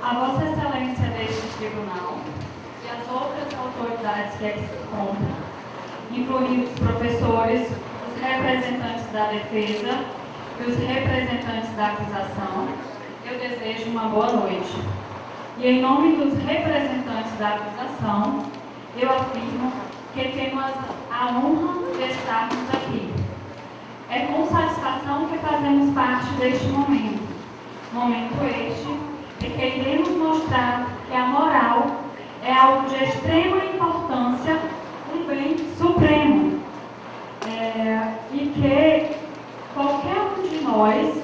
A Vossa Excelência deste Tribunal e as outras autoridades que aqui se encontram, incluindo os professores, os representantes da defesa e os representantes da acusação, eu desejo uma boa noite. E em nome dos representantes da acusação, eu afirmo que temos a honra de estarmos aqui. É com satisfação que fazemos parte deste momento este em que iremos mostrar que a moral é algo de extrema importância, um bem supremo, e que qualquer um de nós,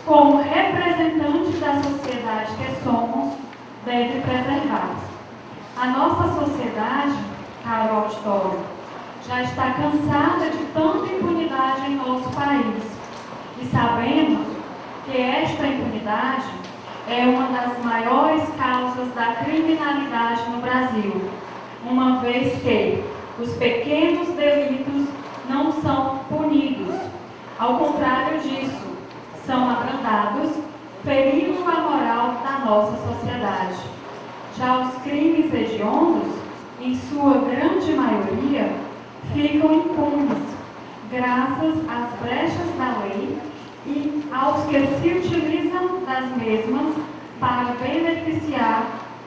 como representantes da sociedade que somos, deve preservar. A nossa sociedade, caro auditório, já está cansada de tanta impunidade em nosso país. E sabemos que esta impunidade é uma das maiores causas da criminalidade no Brasil, uma vez que os pequenos delitos não são punidos. Ao contrário disso, são abrandados, ferindo a moral da nossa sociedade. Já os crimes hediondos, em sua grande maioria, ficam impunes, graças às brechas da lei e aos que se utilizam das mesmas para beneficiar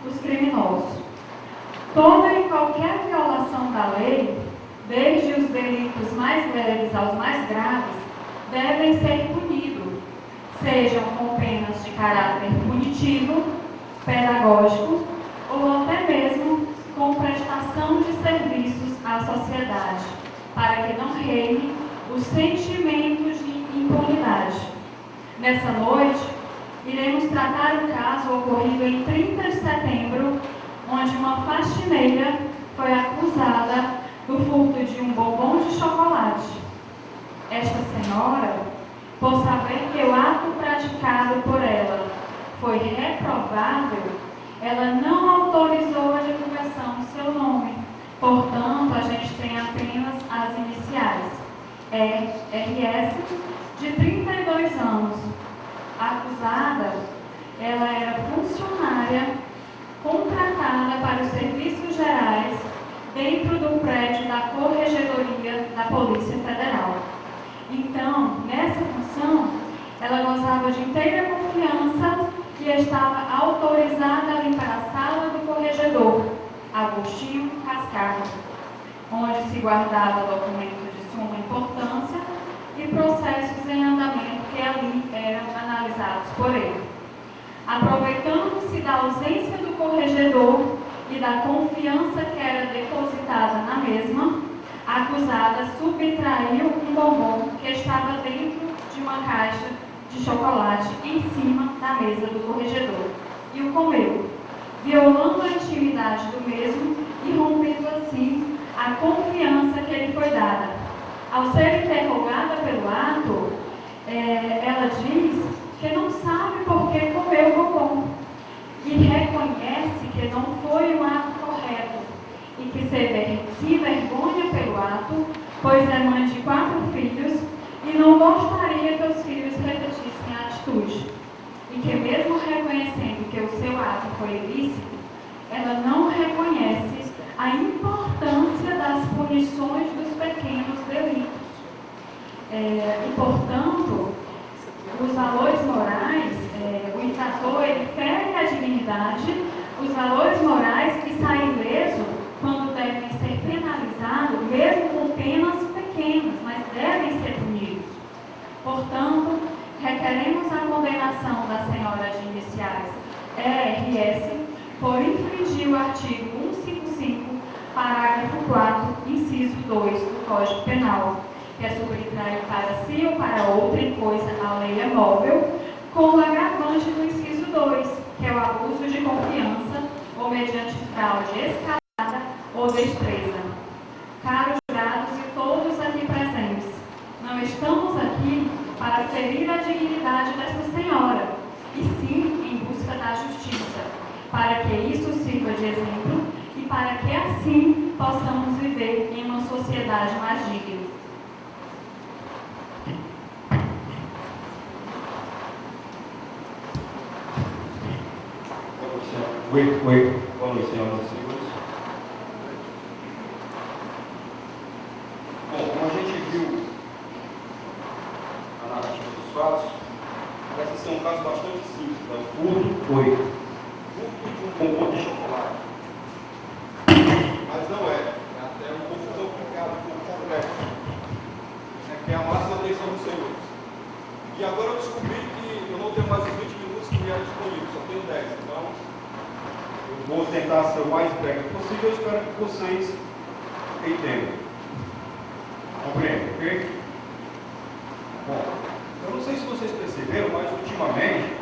os criminosos. Toda e qualquer violação da lei, desde os delitos mais leves aos mais graves, devem ser punidos, sejam com penas de caráter punitivo, pedagógico ou até mesmo com prestação de serviços à sociedade, para que não reine os sentimentos de impunidade. Nessa noite, iremos tratar o caso ocorrido em 30 de setembro, onde uma faxineira foi acusada do furto de um bombom de chocolate. Esta senhora, por saber que o ato praticado por ela foi reprovável, ela não autorizou a divulgação do seu nome. Portanto, a gente tem apenas as iniciais. RS, de 32 anos. A acusada, ela era funcionária contratada para os serviços gerais dentro do prédio da Corregedoria da Polícia Federal. Então, nessa função, ela gozava de inteira confiança e estava autorizada a limpar a sala do corregedor, Agostinho Cascaro, onde se guardava documentos de suma importância e processos em andamento que ali eram analisados por ele. Aproveitando-se da ausência do corregedor e da confiança que era depositada na mesma, a acusada subtraiu um bombom que estava dentro de uma caixa de chocolate em cima da mesa do corregedor e o comeu, violando a intimidade do mesmo e rompendo assim a confiança que lhe foi dada. Ao ser interrogada pelo ato, ela diz que não sabe por que comeu o bombom e reconhece que não foi o ato correto e que se vergonha pelo ato, pois é mãe de 4 filhos e não gostaria que os filhos repetissem a atitude. E que mesmo reconhecendo que o seu ato foi ilícito, ela não reconhece a importância das punições dos pequenos delitos. E, portanto, os valores morais, o infrator, ele fere a dignidade, os valores morais que saem ileso quando devem ser penalizados, mesmo com penas pequenas, mas devem ser punidos. Portanto, requeremos a condenação da senhora de iniciais ERS por infringir o artigo 155, parágrafo 4, inciso 2 do Código Penal, que é subtrair para si ou para outra em coisa alheia móvel, com o agravante do inciso 2, que é o abuso de confiança ou mediante fraude escalada ou destreza. Caros jurados e todos aqui presentes, não estamos aqui para ferir a dignidade desta senhora, e sim em busca da justiça, para que isso sirva de exemplo e para que assim possamos viver em uma sociedade mais digna. Oi. Boa noite, senhoras e senhores. Bom, como a gente viu na narrativa dos fatos, parece ser um caso bastante simples, né? Furto de um bombom de chocolate. Mas não é. É até um pouco complicado, um pouco complexo. Que é a máxima atenção dos senhores. E agora eu descobri que eu não tenho mais os 20 minutos que me é disponível, só tenho 10. Então, eu vou tentar ser o mais breve possível. Eu espero que vocês entendam. Compreendem, ok? Bom, eu não sei se vocês perceberam, mas ultimamente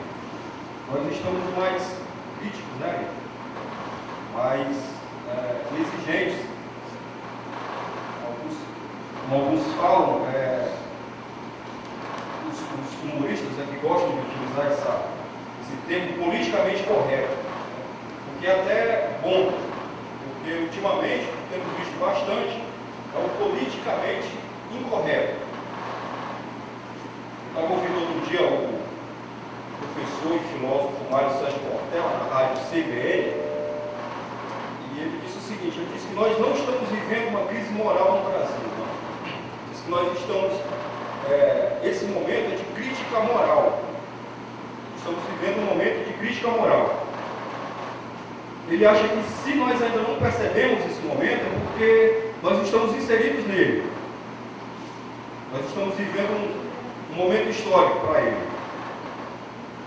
nós estamos mais críticos, né? Mais exigentes. Como alguns falam, os humoristas que gostam de utilizar esse termo politicamente correto, o que é até bom, porque ultimamente temos visto bastante o politicamente incorreto. Eu estava ouvindo outro dia o professor e filósofo Mário Sérgio Cortella na rádio CBN, e ele disse o seguinte: ele disse que nós não estamos vivendo uma crise moral no Brasil. Diz que nós estamos, esse momento é de crítica moral. Estamos vivendo um momento de crítica moral. Ele acha que se nós ainda não percebemos esse momento é porque nós estamos inseridos nele. Nós estamos vivendo um momento histórico para ele.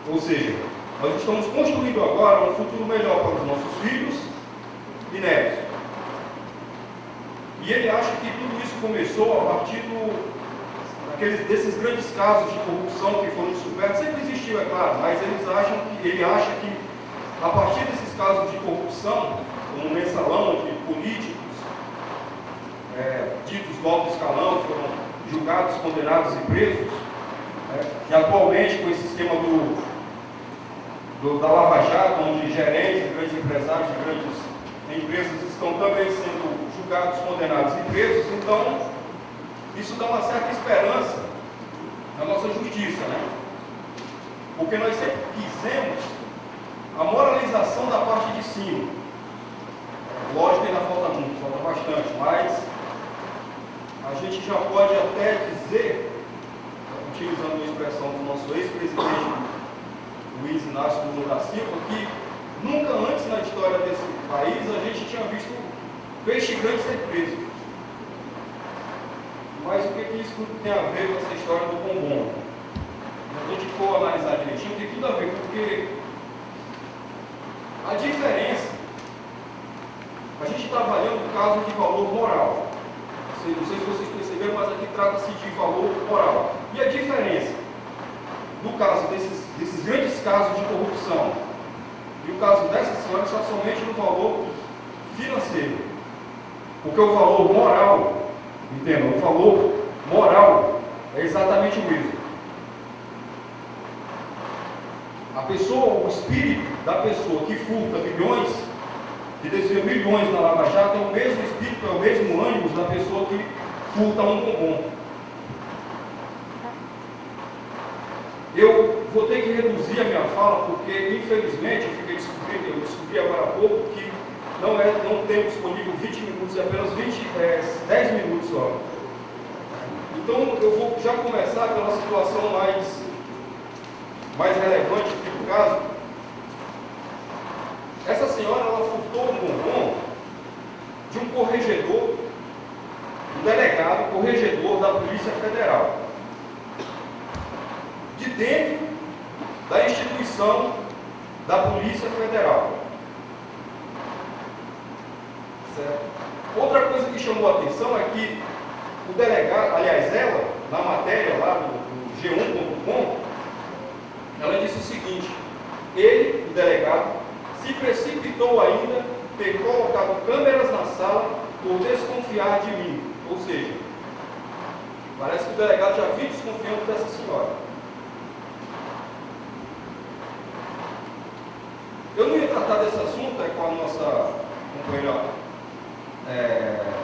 Ou seja, nós estamos construindo agora um futuro melhor para os nossos filhos e netos. E ele acha que tudo isso começou a partir desses grandes casos de corrupção que foram descobertos. Sempre existiu, é claro, mas ele acha que a partir desses casos de corrupção, como um mensalão de políticos, ditos do alto escalão, foram julgados, condenados e presos, e atualmente com esse esquema da Lava Jato, onde gerentes, grandes empresários de grandes empresas estão também sendo julgados, condenados e presos. Então, isso dá uma certa esperança na nossa justiça, né? Porque nós sempre quisemos a moralização da parte de cima. Lógico que ainda falta muito, falta bastante, mas a gente já pode até dizer, utilizando a expressão do nosso ex-presidente Luiz Inácio Lula da Silva, que nunca antes na história desse país a gente tinha visto peixe grande ser preso. Mas o que isso tem a ver com essa história do bombom? Se a gente for analisar direitinho, tem tudo a ver, porque a diferença, a gente está avaliando o caso de valor moral. Não sei se vocês perceberam, mas aqui trata-se de valor moral. E a diferença no caso desses grandes casos de corrupção e o caso dessa senhora está somente no valor financeiro. Porque o valor moral, entendam, o valor moral é exatamente o mesmo. A pessoa, o espírito da pessoa que furta bilhões, que desvia milhões na Lava Jato, é o mesmo espírito, é o mesmo ânimo da pessoa que furta um bombom. Eu vou ter que reduzir a minha fala, porque infelizmente eu descobri agora há pouco que não temos disponível 20 minutos, é apenas 10 minutos só. Então eu vou já começar pela situação mais relevante aqui do caso. Essa senhora, ela furtou um bombom de um corregedor, um delegado corregedor da Polícia Federal, de dentro da instituição da Polícia Federal. Certo? Outra coisa que chamou a atenção é que o delegado, aliás, ela, na matéria lá do G1.com, ela disse o seguinte: ele, o delegado, se precipitou ainda ter colocado câmeras na sala por desconfiar de mim. Ou seja, parece que o delegado já vinha desconfiando dessa senhora. Eu não ia tratar desse assunto com a nossa companheira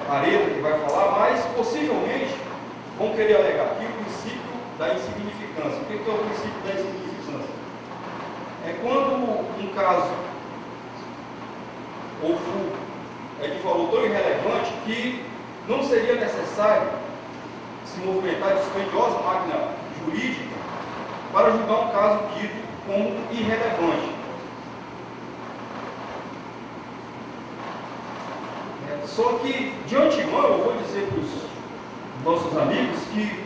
Areta, que vai falar, mas possivelmente vão querer alegar aqui o princípio da insignificância. O que é o princípio da insignificância? É quando um caso ou furto, é que falou tão irrelevante que não seria necessário se movimentar a dispendiosa máquina jurídica para julgar um caso dito como irrelevante. Só que, de antemão, eu vou dizer para os nossos amigos que,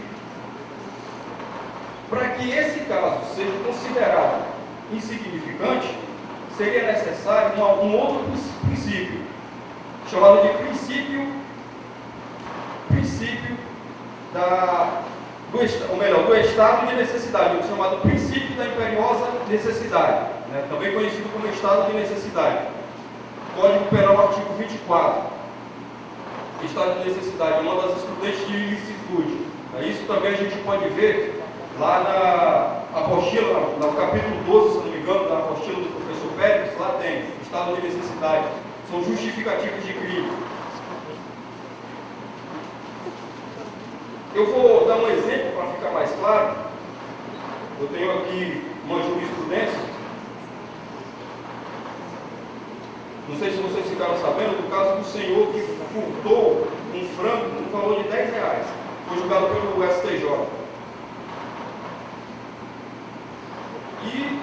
para que esse caso seja considerado insignificante, seria necessário um outro princípio, chamado de princípio do estado de necessidade, chamado princípio da imperiosa necessidade, né? Também conhecido como estado de necessidade. Código Penal, artigo 24. Estado de necessidade é uma das excludentes de ilicitude. Isso também a gente pode ver lá na apostila, no capítulo 12, se não me engano, da apostila do professor Pérez, lá tem estado de necessidade. São justificativos de crime. Eu vou dar um exemplo para ficar mais claro. Eu tenho aqui uma jurisprudência. Não sei se vocês ficaram sabendo do caso do senhor que furtou um frango no valor de R$10. Foi julgado pelo STJ. E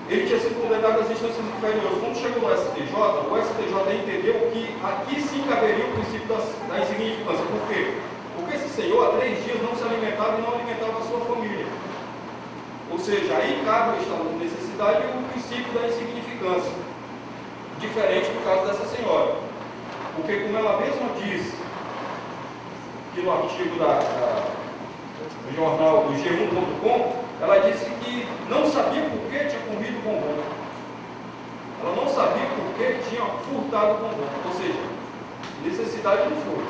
ele tinha sido condenado às instâncias inferiores. Quando chegou no STJ, o STJ entendeu que aqui sim caberia o princípio da insignificância. Por quê? Porque esse senhor há 3 dias não se alimentava e não alimentava a sua família. Ou seja, aí cabe o estado de necessidade e o princípio da insignificância. Diferente do caso dessa senhora. Porque, como ela mesma diz, que no artigo do jornal do G1.com, ela disse que não sabia por que tinha comido bombom. Ela não sabia por que tinha furtado bombom. Ou seja, necessidade não foi.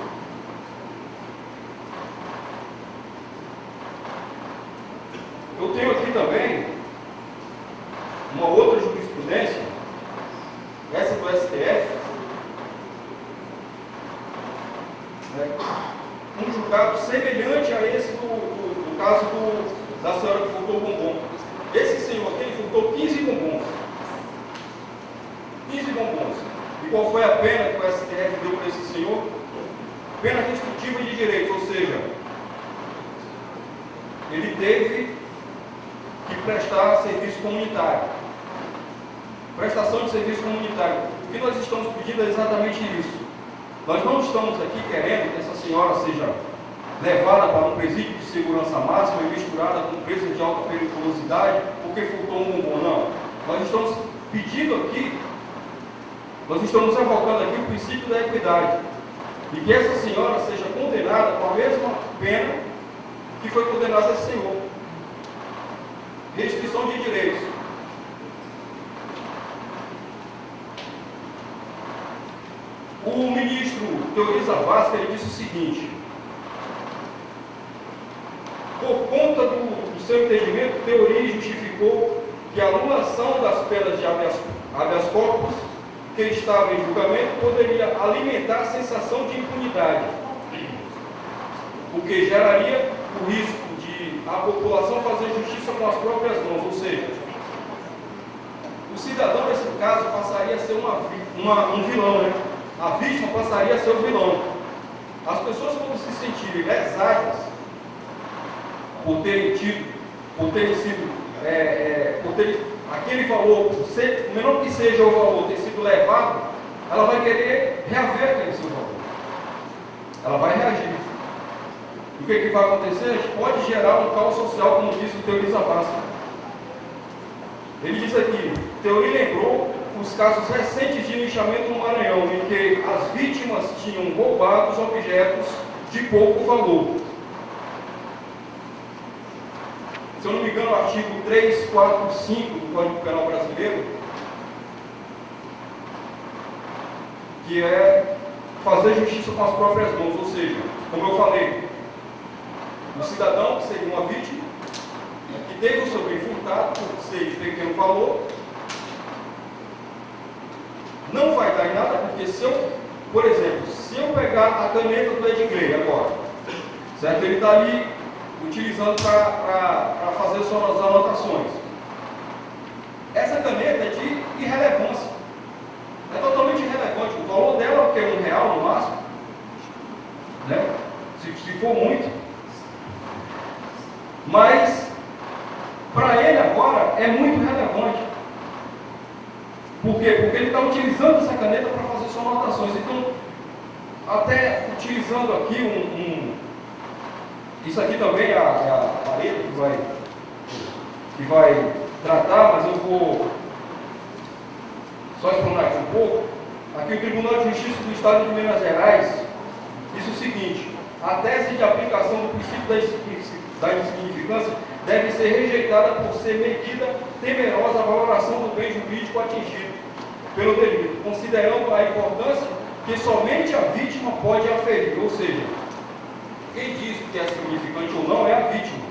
Eu tenho aqui também uma outra jurisprudência, essa do STF, né, um julgado semelhante a esse do caso da senhora que furtou bombom. Esse senhor aqui, ele furtou 15 bombons. 15 bombons. E qual foi a pena que o STF deu para esse senhor? Pena restritiva de direitos, ou seja, ele teve que prestar serviço comunitário. Prestação de serviço comunitário. O que nós estamos pedindo é exatamente isso. Nós não estamos aqui querendo que essa senhora seja levada para um presídio de segurança máxima e misturada com presas de alta periculosidade porque furtou um bombom, não. Nós estamos pedindo aqui, nós estamos evocando aqui o princípio da equidade e que essa senhora seja condenada com a mesma pena que foi condenada esse senhor. Restrição de direitos. O ministro Teori Zavascki, ele disse o seguinte: por conta do seu entendimento, Teori justificou que a anulação das penas de habeas corpus que estava em julgamento poderia alimentar a sensação de impunidade, o que geraria o risco de a população fazer justiça com as próprias mãos, ou seja, o cidadão, nesse caso, passaria a ser um vilão, né? A vítima passaria a ser o vilão. As pessoas, quando se sentirem lesadas por terem aquele valor, menor que seja o valor, ter sido levado, ela vai querer reaver aquele seu valor. Ela vai reagir. E o que vai acontecer? Pode gerar um caos social, como diz o Teori Zavascki. Ele diz aqui: Teori lembrou os casos recentes de linchamento no Maranhão, em que as vítimas tinham roubado os objetos de pouco valor. Se eu não me engano, o artigo 345 do Código Penal Brasileiro, que é fazer justiça com as próprias mãos, ou seja, como eu falei, o cidadão, que seria uma vítima, que teve o seu bem furtado por ser de pequeno valor, não vai dar em nada, porque se eu, por exemplo, se eu pegar a caneta do Edgley agora, certo? Ele está ali utilizando para fazer suas anotações. Essa caneta é de irrelevância. É totalmente irrelevante. O valor dela é R$1 no máximo, né? Se for muito. Mas, para ele agora, é muito relevante. Por quê? Porque ele está utilizando essa caneta para fazer suas anotações. Então, até utilizando aqui isso aqui também é a parede que vai tratar, mas eu vou só explanar aqui um pouco. Aqui o Tribunal de Justiça do Estado de Minas Gerais diz o seguinte: a tese de aplicação do princípio da insignificância deve ser rejeitada por ser medida temerosa a valoração do bem jurídico atingido pelo delito, considerando a importância que somente a vítima pode aferir. Ou seja, quem diz que é significante ou não é a vítima.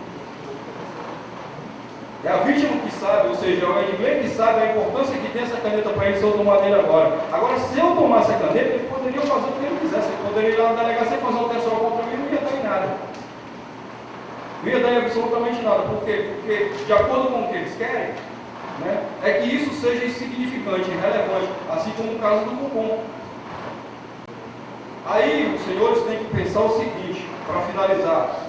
É a vítima que sabe, ou seja, é o Edgley que sabe a importância que tem essa caneta para ele se eu tomar dele agora. Agora, se eu tomasse a caneta, ele poderia fazer o que ele quisesse. Ele poderia ir lá na delegacia e fazer um teste contra mim, não ia dar em nada. Não ia dar em absolutamente nada. Por quê? Porque, de acordo com o que eles querem, né, é que isso seja insignificante, irrelevante, assim como o caso do cupom. Aí, os senhores têm que pensar o seguinte, para finalizar.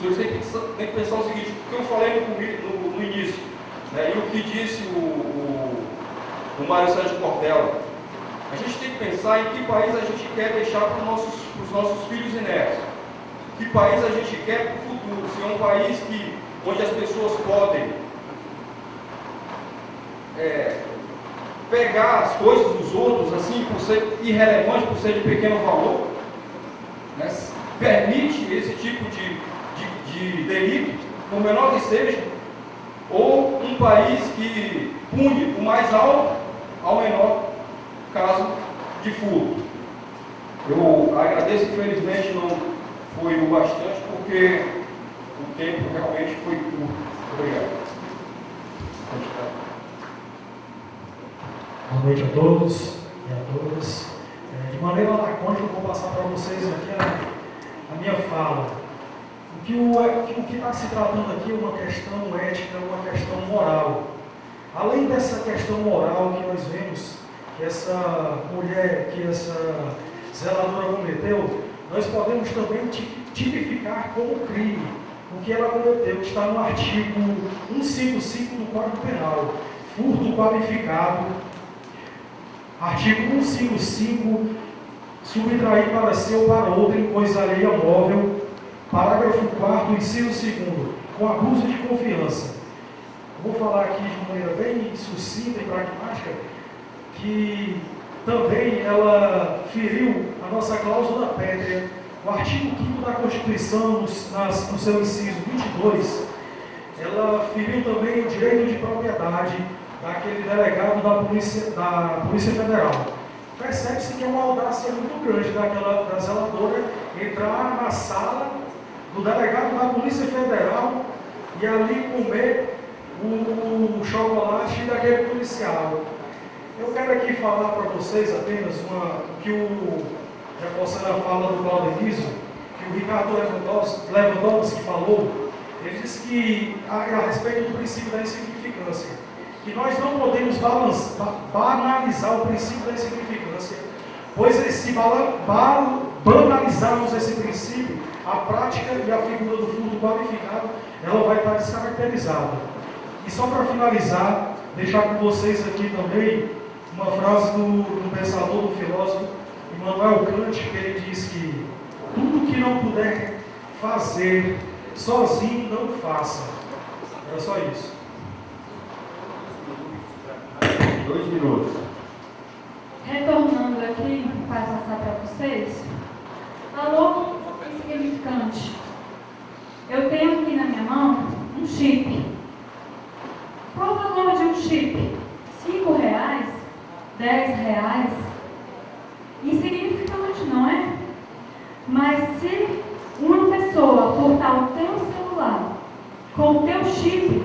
Os senhores têm que pensar o seguinte, o que eu falei no início, né, e o que disse o Mário Sérgio Cortella. A gente tem que pensar em que país a gente quer deixar para os nossos filhos e netos. Que país a gente quer para o futuro. Se é um país onde as pessoas podem pegar as coisas dos outros, assim, por ser irrelevante, por ser de pequeno valor, né, permite esse tipo de delito, por menor que seja, ou um país que pune o mais alto ao menor caso de furto. Eu agradeço, infelizmente não foi o bastante, porque o tempo realmente foi curto. Obrigado. Boa noite a todos e a todas. De maneira lacônica, eu vou passar para vocês aqui a minha fala. O que está se tratando aqui é uma questão ética, uma questão moral. Além dessa questão moral que nós vemos que essa mulher, que essa zeladora cometeu, nós podemos também tipificar como crime o que ela cometeu, que está no artigo 155 do Código Penal, furto qualificado. Artigo 155, subtrair para si ou para outro em coisa alheia móvel. Parágrafo 4º, inciso 2º, com abuso de confiança. Vou falar aqui de maneira bem sucinta e pragmática, que também ela feriu a nossa cláusula pétrea. O artigo 5º da Constituição, no seu inciso 22, ela feriu também o direito de propriedade daquele delegado da Polícia Federal. Percebe-se que é uma audácia muito grande da zeladora entrar na sala do delegado da Polícia Federal e ali comer o chocolate daquele policial. Eu quero aqui falar para vocês apenas reforçando a fala do Claudenísio, que o Ricardo Lewandowski falou. Ele disse que a respeito do princípio da insignificância, que nós não podemos banalizar o princípio da insignificância, pois se banalizarmos esse princípio, a prática e a figura do furto qualificado, ela vai estar descaracterizada. E só para finalizar, deixar com vocês aqui também uma frase do pensador, do filósofo Immanuel Kant, que ele diz que tudo que não puder fazer sozinho, não faça. Era só isso. 2 minutos. Retornando aqui, para passar para vocês, falou insignificante. Eu tenho aqui na minha mão um chip. Qual o valor de um chip? R$5? R$10? Insignificante, não é? Mas se uma pessoa furtar o teu celular com o teu chip,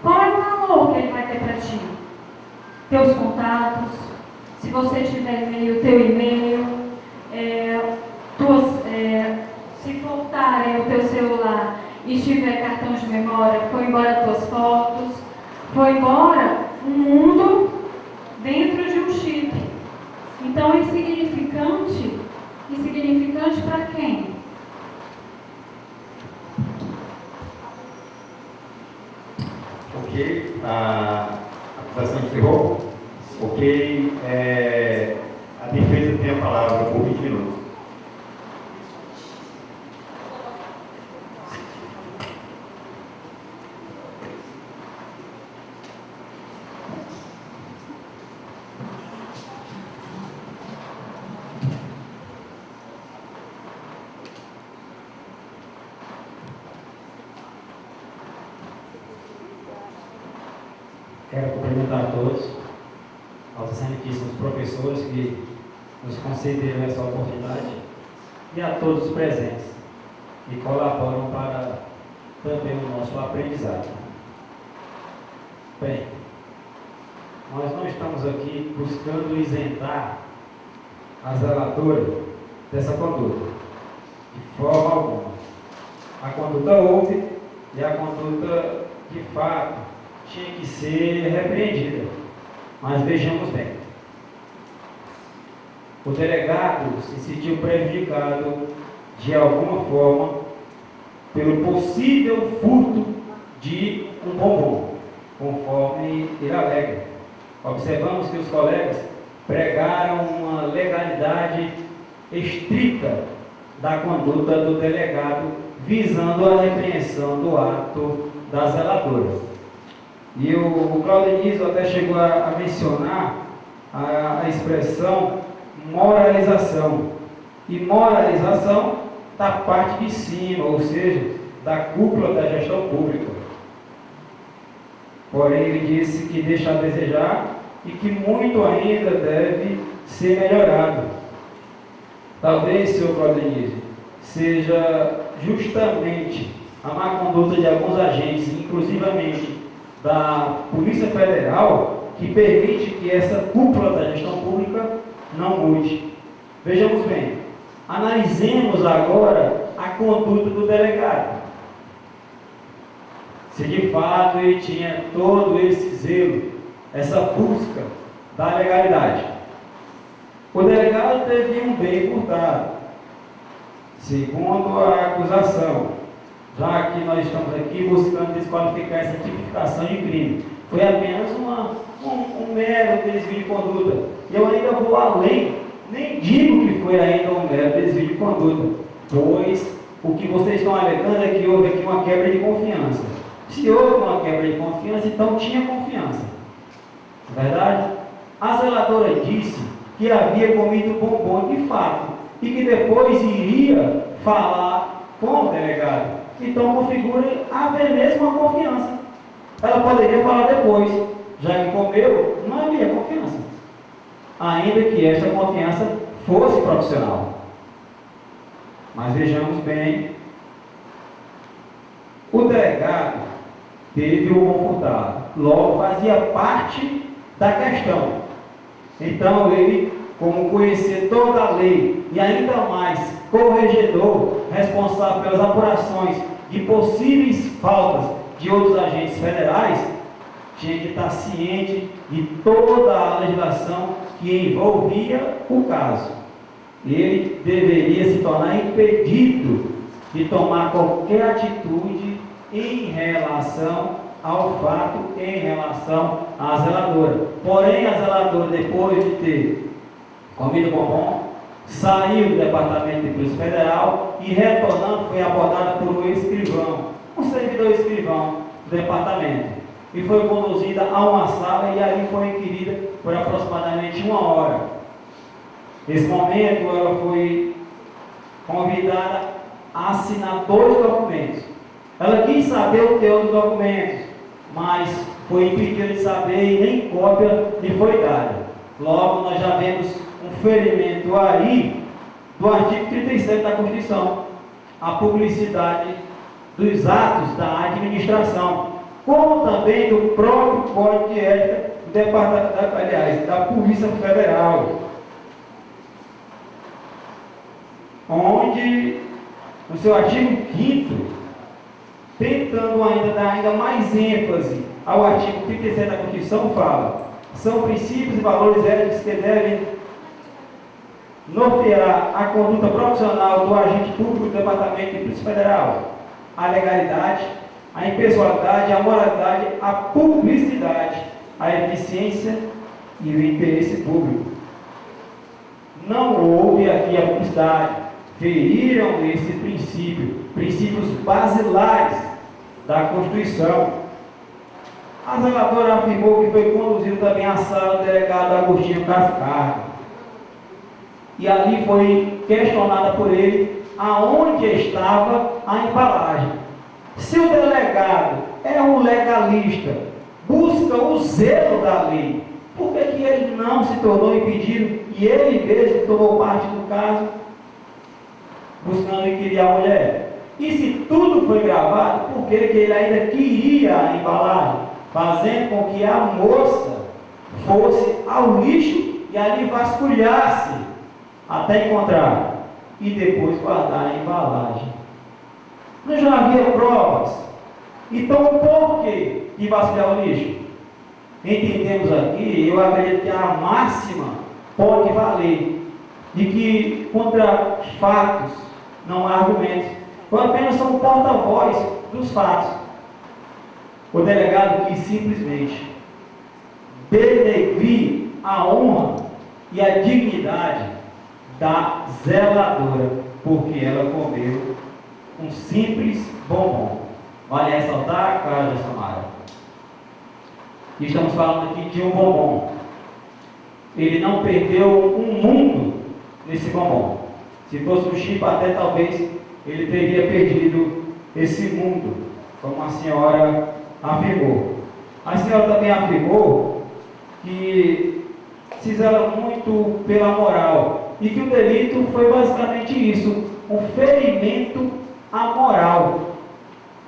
qual é o valor que ele vai ter para ti? Teus contatos, se você tiver e-mail, teu e-mail, se furtarem o teu celular e tiver cartão de memória, foi embora tuas fotos, foi embora um mundo dentro Então, insignificante para quem? Ok, a acusação encerrou. Ok, a defesa tem a palavra por 20 minutos. Quero cumprimentar a todos, aos excelentíssimos professores que nos concederam essa oportunidade e a todos os presentes que colaboram para também o nosso aprendizado. Bem, nós não estamos aqui buscando isentar a zeladora dessa conduta, de forma alguma. A conduta houve e a conduta, de fato, tinha que ser repreendida. Mas vejamos bem. O delegado se sentiu prejudicado de alguma forma pelo possível furto de um bombom, conforme ele alega. Observamos que os colegas pregaram uma legalidade estrita da conduta do delegado, visando a repreensão do ato da zeladora. E o Claudenizio até chegou a mencionar a expressão moralização. E moralização da parte de cima, ou seja, da cúpula da gestão pública. Porém, ele disse que deixa a desejar e que muito ainda deve ser melhorado. Talvez, senhor Claudenizio, seja justamente a má conduta de alguns agentes, inclusivamente da Polícia Federal, que permite que essa cúpula da gestão pública não mude. Vejamos bem, analisemos agora a conduta do delegado. Se de fato ele tinha todo esse zelo, essa busca da legalidade. O delegado teve um bem furtado, segundo a acusação, já que nós estamos aqui buscando desqualificar essa tipificação de crime. Foi apenas um mero desvio de conduta. E eu ainda vou além, nem digo que foi ainda um mero desvio de conduta, pois o que vocês estão alegando é que houve aqui uma quebra de confiança. Se houve uma quebra de confiança, então tinha confiança. Não é verdade? A zeladora disse que havia comido bombom de fato e que depois iria falar com o delegado. Então configura haver mesmo uma confiança. Ela poderia falar depois, já que comeu, não havia confiança. Ainda que esta confiança fosse profissional. Mas vejamos bem, o delegado teve o bom furtado, logo fazia parte da questão. Então ele, como conhecer toda a lei e ainda mais corregedor, responsável pelas apurações de possíveis faltas de outros agentes federais, tinha que estar ciente de toda a legislação que envolvia o caso. Ele deveria se tornar impedido de tomar qualquer atitude em relação ao fato, em relação à zeladora. Porém, a zeladora, depois de ter comido bombom, saiu do Departamento de Polícia Federal e, retornando, foi abordada por um escrivão, um servidor escrivão do departamento, e foi conduzida a uma sala e ali foi inquirida por aproximadamente 1 hora. Nesse momento, ela foi convidada a assinar 2 documentos. Ela quis saber o teor dos documentos, mas foi impedida de saber e nem cópia lhe foi dada. Logo, nós já vemos um ferimento aí do artigo 37 da Constituição, a publicidade dos atos da administração, como também do próprio Código de Ética do Departamento, aliás, da Polícia Federal, onde, no seu artigo 5º, tentando ainda dar ainda mais ênfase ao artigo 37 da Constituição, fala: são princípios e valores éticos que devem nortear a conduta profissional do agente público do Departamento de Polícia Federal, a legalidade, a impessoalidade, a moralidade, a publicidade, a eficiência e o interesse público. Não houve aqui a publicidade, feriram esse princípio, princípios basilares da Constituição. A zeladora afirmou que foi conduzido também à sala do delegado Agostinho Cascardo. E ali foi questionada por ele aonde estava a embalagem. Se o delegado é um legalista, busca o zelo da lei, por que ele não se tornou impedido e ele mesmo tomou parte do caso, buscando inquirir a mulher? E se tudo foi gravado, por que ele ainda queria a embalagem, fazendo com que a moça fosse ao lixo e ali vasculhasse até encontrar e depois guardar a embalagem? Não já havia provas. Então, por que vasculhar o lixo? Entendemos aqui, eu acredito que a máxima pode valer de que contra fatos não há argumentos. Eu apenas sou um porta-voz dos fatos. O delegado quis simplesmente denegrir a honra e a dignidade da zeladora, porque ela comeu um simples bombom. Vale ressaltar, cara de Samara, estamos falando aqui de um bombom. Ele não perdeu um mundo nesse bombom. Se fosse um chip, até talvez ele teria perdido esse mundo, como a senhora afirmou. A senhora também afirmou que se zela muito pela moral e que o delito foi basicamente isso, um ferimento à moral.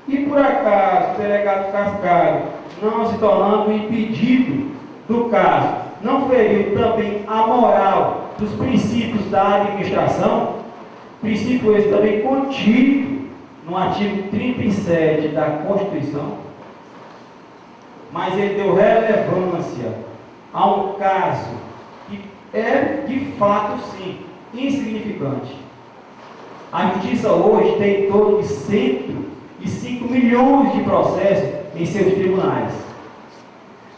E por acaso o delegado Cascardo, não se tornando impedido do caso, não feriu também a moral dos princípios da administração, princípio esse também contido no artigo 37 da Constituição, mas ele deu relevância a um caso que é de fato sim insignificante. A justiça hoje tem em torno de 105 milhões de processos em seus tribunais,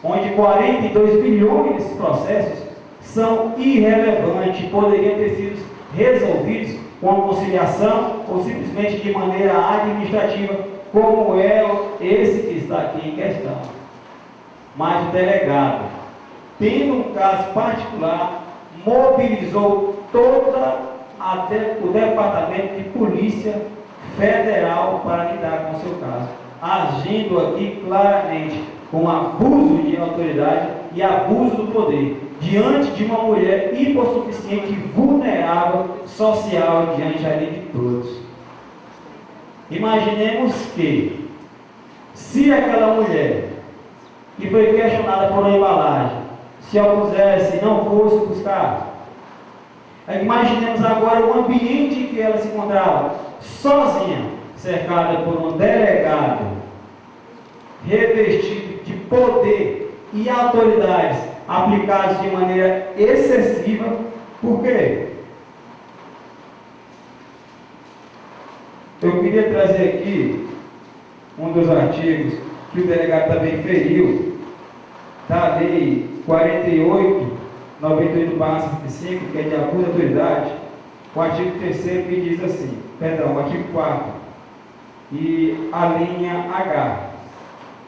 onde 42 bilhões desses processos são irrelevantes, poderiam ter sido resolvidos com a conciliação ou simplesmente de maneira administrativa, como é esse que está aqui em questão. Mas o delegado, tendo um caso particular, mobilizou o Departamento de Polícia Federal para lidar com o seu caso, agindo aqui claramente com abuso de autoridade e abuso do poder, diante de uma mulher hipossuficiente e vulnerável social diante ali de todos. Imaginemos que, se aquela mulher que foi questionada por uma embalagem se opusesse e não fosse buscar, imaginemos agora o ambiente em que ela se encontrava, sozinha, cercada por um delegado revestido de poder e autoridades aplicados de maneira excessiva. Por quê? Eu queria trazer aqui um dos artigos que o delegado também feriu, da Lei 48/98/65, que é de abuso de autoridade, o artigo 3º que diz assim, o artigo 4º, e a linha H,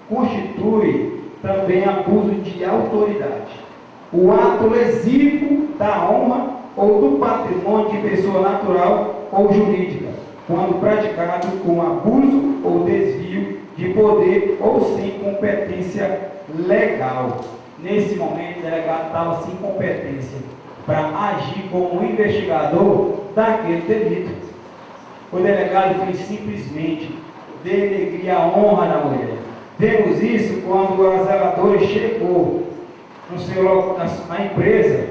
constitui também abuso de autoridade o ato lesivo da honra ou do patrimônio de pessoa natural ou jurídica, quando praticado com abuso ou desvio de poder ou sem competência legal. Nesse momento, o delegado estava sem competência para agir como investigador daquele delito. O delegado fez simplesmente denegrir a honra da mulher. Vemos isso quando a zeladora chegou na empresa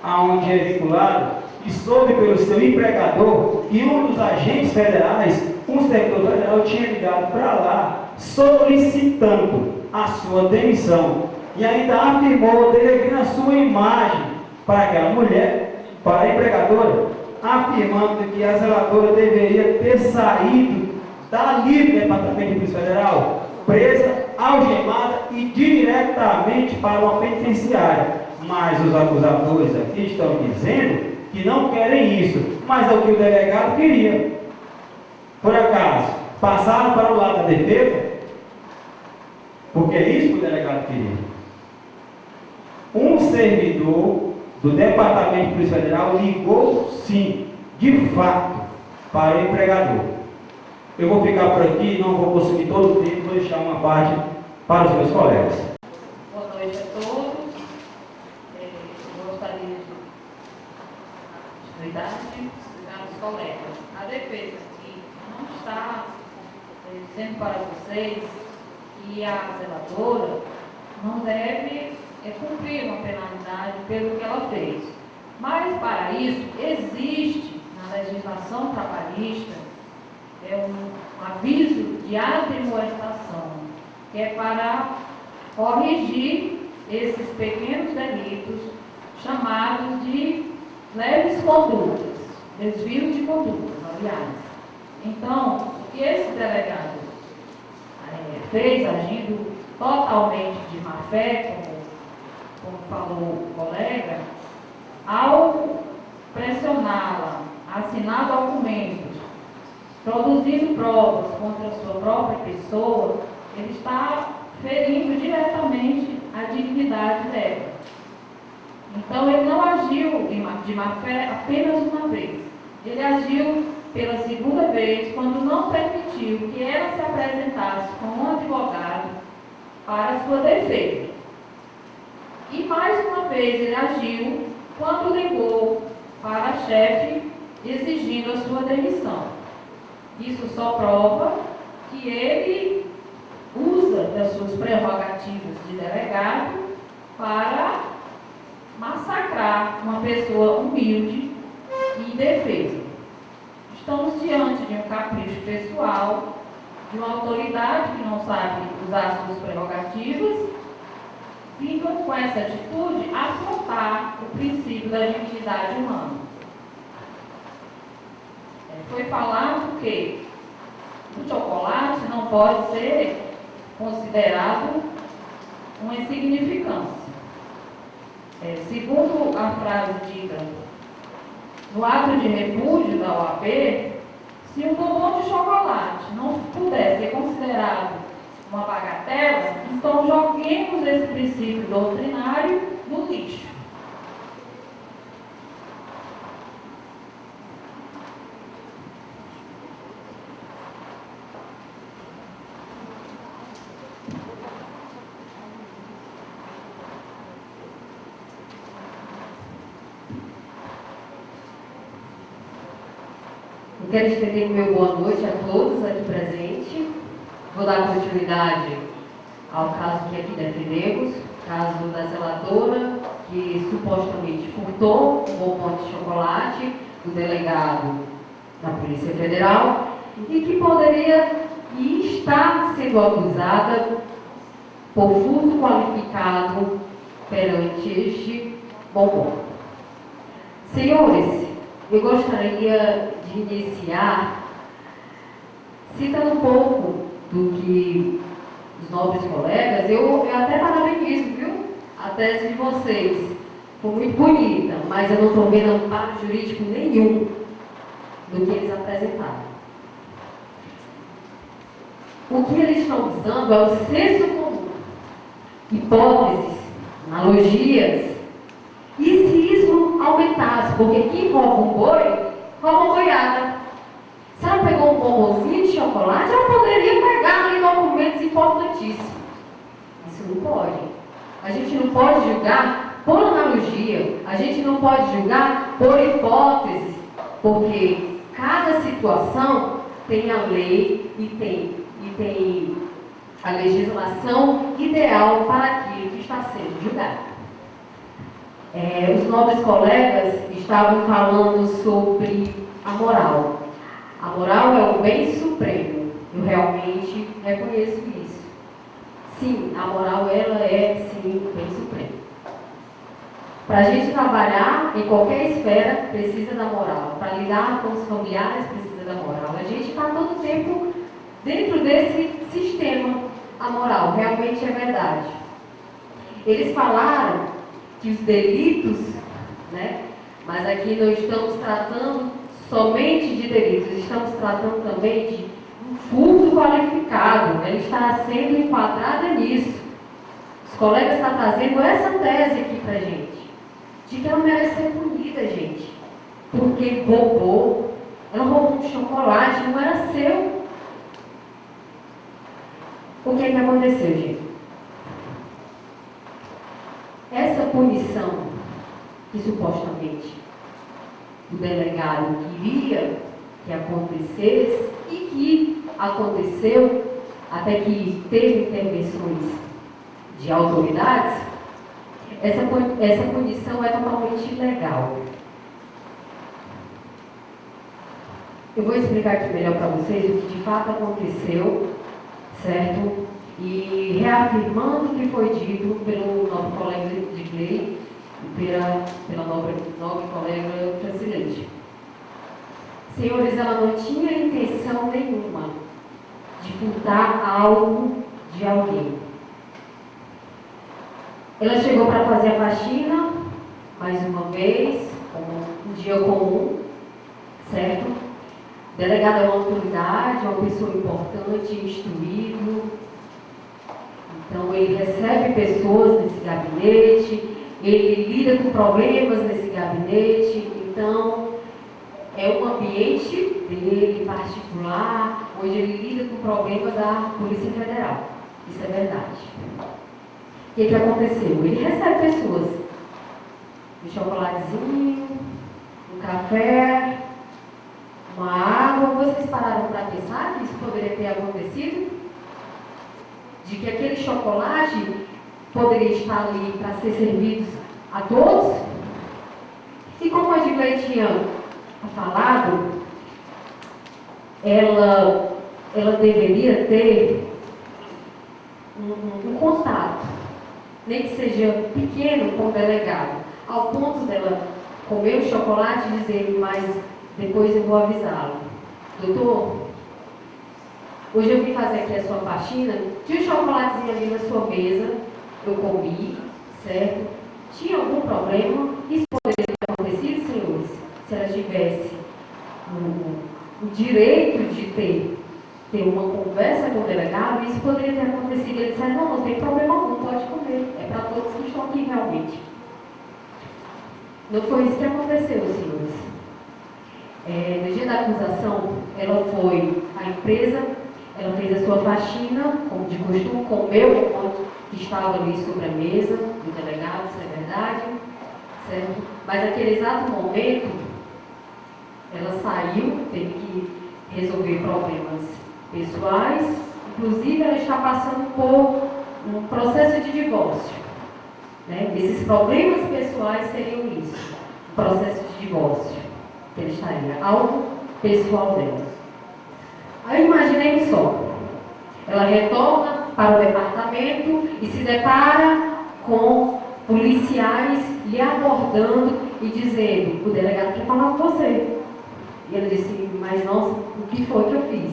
aonde é vinculado e soube pelo seu empregador que um dos agentes federais, um servidor federal, tinha ligado para lá solicitando a sua demissão e ainda afirmou, denegrindo a sua imagem para aquela mulher, para a empregadora, afirmando que a zeladora deveria ter saído dali do Departamento de Polícia Federal, presa, algemada e diretamente para uma penitenciária. Mas os acusadores aqui estão dizendo que não querem isso, mas é o que o delegado queria. Por acaso, passaram para o lado da defesa? Porque é isso que o delegado queria. Um servidor do Departamento de Polícia Federal ligou, sim, de fato, para o empregador. Eu vou ficar por aqui, não vou consumir todo o tempo, vou deixar uma parte para os meus colegas. Boa noite a todos. Eu gostaria de explicar aos colegas. A defesa aqui não está dizendo para vocês que a zeladora não deve cumprir uma penalidade pelo que ela fez. Mas, para isso, existe na legislação trabalhista um aviso de atenuação, que é para corrigir esses pequenos delitos chamados de leves condutas, desvios de condutas, aliás. Então, o que esse delegado fez, agindo totalmente de má fé, como falou o colega, ao pressioná-la a assinar documentos, produzindo provas contra a sua própria pessoa, ele está ferindo diretamente a dignidade dela. Então, ele não agiu de má fé apenas uma vez. Ele agiu pela segunda vez, quando não permitiu que ela se apresentasse com um advogado para sua defesa. E mais uma vez ele agiu quando ligou para a chefe exigindo a sua demissão. Isso só prova que ele usa das suas prerrogativas de delegado para massacrar uma pessoa humilde e indefesa. Estamos diante de um capricho pessoal, de uma autoridade que não sabe usar suas prerrogativas, vindo com essa atitude afrontar o princípio da dignidade humana. Foi falado que o chocolate não pode ser considerado uma insignificância. Segundo a frase dita no ato de repúdio da OAB, se um bombom de chocolate não puder ser considerado uma bagatela, então joguemos esse princípio doutrinário no lixo. Eu quero estender o meu boa noite a todos aqui presentes. Vou dar continuidade ao caso que aqui defendemos, caso da zeladora que supostamente furtou um bombom de chocolate do delegado da Polícia Federal e que poderia e está sendo acusada por furto qualificado perante este bombom. Senhores, eu gostaria de iniciar citando um pouco do que os nobres colegas, eu até parabenizo, viu? A tese de vocês foi muito bonita, mas eu não estou vendo amparo jurídico nenhum do que eles apresentaram. O que eles estão usando é o senso comum, hipóteses, analogias. E se isso aumentasse? Porque quem rouba um boi, rouba uma boiada. Se ela pegou um bombonzinho de chocolate, ela poderia pegar ali documentos importantíssimos. Isso não pode. A gente não pode julgar por analogia, a gente não pode julgar por hipótese, porque cada situação tem a lei e tem a legislação ideal para aquilo que está sendo julgado. Os nobres colegas estavam falando sobre a moral. A moral é o bem supremo. Eu realmente reconheço isso. Sim, a moral ela é sim o bem supremo. Para a gente trabalhar em qualquer esfera, precisa da moral. Para lidar com os familiares, precisa da moral. A gente está todo tempo dentro desse sistema amoral. Realmente é verdade. Eles falaram que os delitos, né? Mas aqui não estamos tratando somente de delitos, estamos tratando também de um furto qualificado. Ela está sendo enquadrada nisso. Os colegas estão trazendo essa tese aqui para a gente, de que ela merece ser punida, gente, porque roubou. Ela roubou um chocolate, não era seu. O que aconteceu, gente? Essa punição que supostamente o delegado queria que acontecesse e que aconteceu, até que teve intervenções de autoridades, essa punição é totalmente ilegal. Eu vou explicar aqui melhor para vocês o que de fato aconteceu, certo? E reafirmando o que foi dito pelo nosso colega de lei e pela nobre colega Francilete. Senhores, ela não tinha intenção nenhuma de furtar algo de alguém. Ela chegou para fazer a faxina, mais uma vez, como um dia comum, certo? O delegado é uma autoridade, é uma pessoa importante, instruído. Então, ele recebe pessoas nesse gabinete, ele lida com problemas nesse gabinete. Então, é um ambiente dele, particular, onde ele lida com problemas da Polícia Federal. Isso é verdade. O que aconteceu? Ele recebe pessoas, um chocolatezinho, um café, uma água. Vocês pararam para pensar que isso poderia ter acontecido? De que aquele chocolate poderia estar ali para ser servido a todos? E como a Edgley tinha falado, ela deveria ter um contato, nem que seja pequeno, com o delegado, ao ponto dela comer o chocolate e dizer, mas depois eu vou avisá-lo. Doutor, hoje eu vim fazer aqui a sua faxina, tinha um chocolatezinho ali na sua mesa, eu comi, certo? Tinha algum problema? Isso poderia ter acontecido, senhores, se ela tivesse o direito de ter uma conversa com o delegado, isso poderia ter acontecido. Ele disse, não tem problema algum, pode comer, é para todos que estão aqui realmente. Não foi isso que aconteceu, senhores. No dia da acusação, ela foi à empresa, ela fez a sua faxina, como de costume, comeu o ponto que estava ali sobre a mesa do delegado, isso é verdade, certo? Mas naquele exato momento, ela saiu, teve que resolver problemas pessoais, inclusive ela está passando por um processo de divórcio. Né? Esses problemas pessoais seriam isso, um processo de divórcio, que ele estaria, algo pessoal dela. Aí imaginemos só, ela retorna para o departamento e se depara com policiais lhe abordando e dizendo, o delegado quer falar com você. E ela disse, mas nossa, o que foi que eu fiz?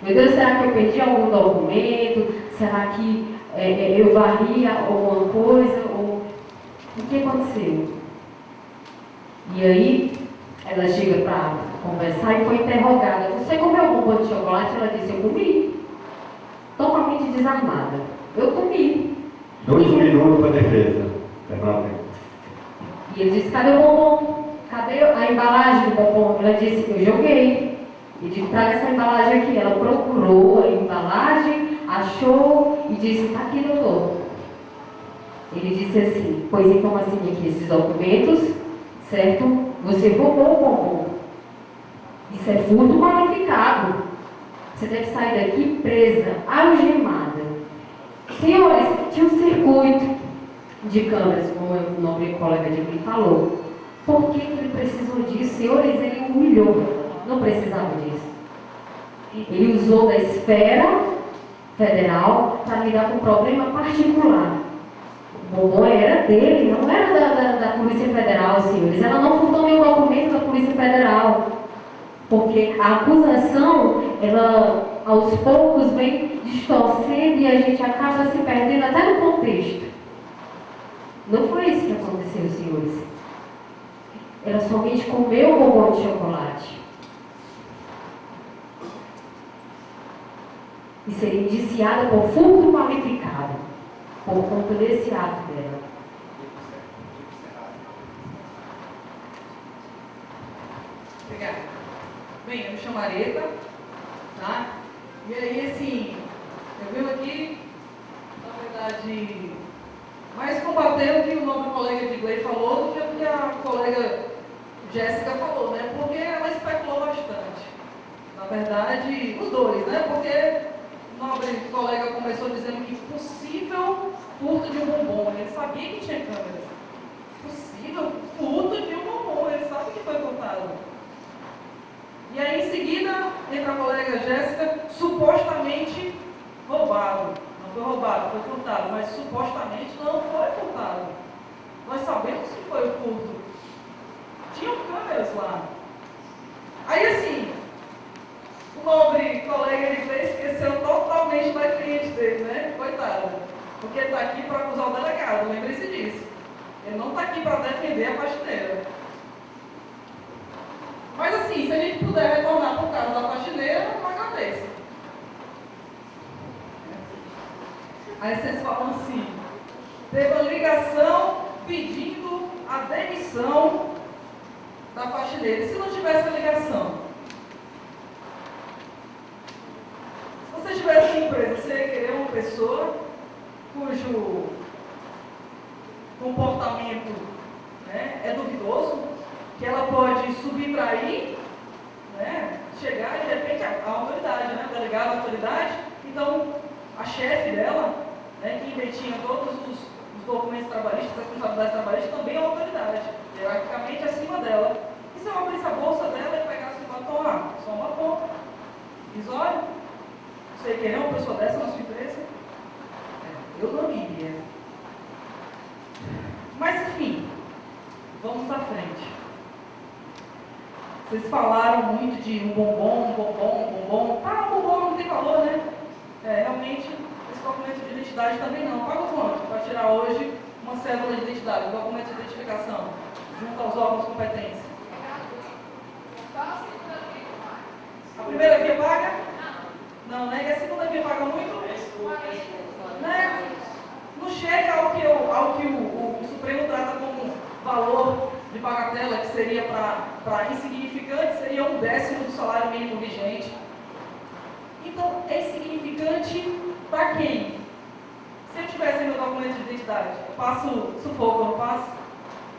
Meu Deus, será que eu perdi algum documento? Será que eu varri alguma coisa? Ou o que aconteceu? E aí, ela chega para conversar e foi interrogada. Você comeu algum pão de chocolate? Ela disse, eu comi. Totalmente desarmada. Eu comi. 2 minutos para a defesa. E ele disse, cadê o bombom? Cadê a embalagem do bombom? Ela disse, eu joguei. E disse, traga essa embalagem aqui. Ela procurou a embalagem, achou e disse, está aqui, doutor. Ele disse assim, pois então assine aqui esses documentos, certo? Você roubou o bombom. Isso é furto qualificado. Você deve sair daqui presa, algemada. Senhores, tinha um circuito de câmeras, como o nobre colega de mim falou. Por que ele precisou disso? Senhores, ele humilhou. Não precisava disso. Ele usou da esfera federal para lidar com um problema particular. O bombom era dele, não era da Polícia Federal, senhores. Ela não furtou nenhum documento da Polícia Federal. Porque a acusação, ela aos poucos vem distorcendo e a gente acaba se perdendo até no contexto. Não foi isso que aconteceu, senhores. Ela somente comeu o bombom de chocolate. E seria indiciada por furto qualificado, por conta desse ato dela. Obrigada. Bem, eu me chamo Areta, tá? E aí, assim, eu venho aqui, na verdade, mais combater o que o nobre colega de Gley falou do que o que a colega Jéssica falou, né? Porque ela especulou bastante. Na verdade, os dois, né? Porque o nobre colega começou dizendo que possível furto de um bombom. Ele sabia que tinha câmeras. Possível furto de um bombom. Ele sabe que foi furtado. E aí, em seguida, entra a colega Jéssica, supostamente roubado. Não foi roubado, foi furtado, mas supostamente não foi furtado. Nós sabemos que foi o furto. Tinham câmeras lá. Aí, assim, o nobre colega de Gley esqueceu totalmente da cliente dele, né? Coitado. Porque ele está aqui para acusar o delegado, lembre-se disso. Ele não está aqui para defender a faxineira. Mas assim, se a gente puder retornar para o caso da faxineira, não agradeço. Aí vocês falam assim, teve uma ligação pedindo a demissão da faxineira. E se não tivesse a ligação? Se você tivesse uma empresa, você ia querer uma pessoa cujo comportamento, né, é duvidoso, que ela pode subtrair, né, chegar de repente à autoridade, né, o delegado à autoridade, então a chefe dela, né, que detinha todos os documentos trabalhistas, as responsabilidades trabalhistas, também é uma autoridade, hierarquicamente acima dela. E se eu abrisse a bolsa dela e pegasse o batom, só uma ponta, risório, você querer uma pessoa dessa na sua empresa? Eu não iria. Mas enfim, vamos à frente. Vocês falaram muito de um bombom. Ah, um bombom não tem valor, né? Realmente, esse documento de identidade também não. Paga quanto para tirar hoje uma cédula de identidade, um documento de identificação, junto aos órgãos competentes? A primeira via paga? Não, né? E a segunda via paga muito? Né? Não chega ao que o Supremo trata como valor de bagatela, que seria para insignificante, seria 1/10 do salário mínimo vigente. Então, é insignificante para quem? Se eu tivesse meu documento de identidade, eu passo sufoco, eu não passo?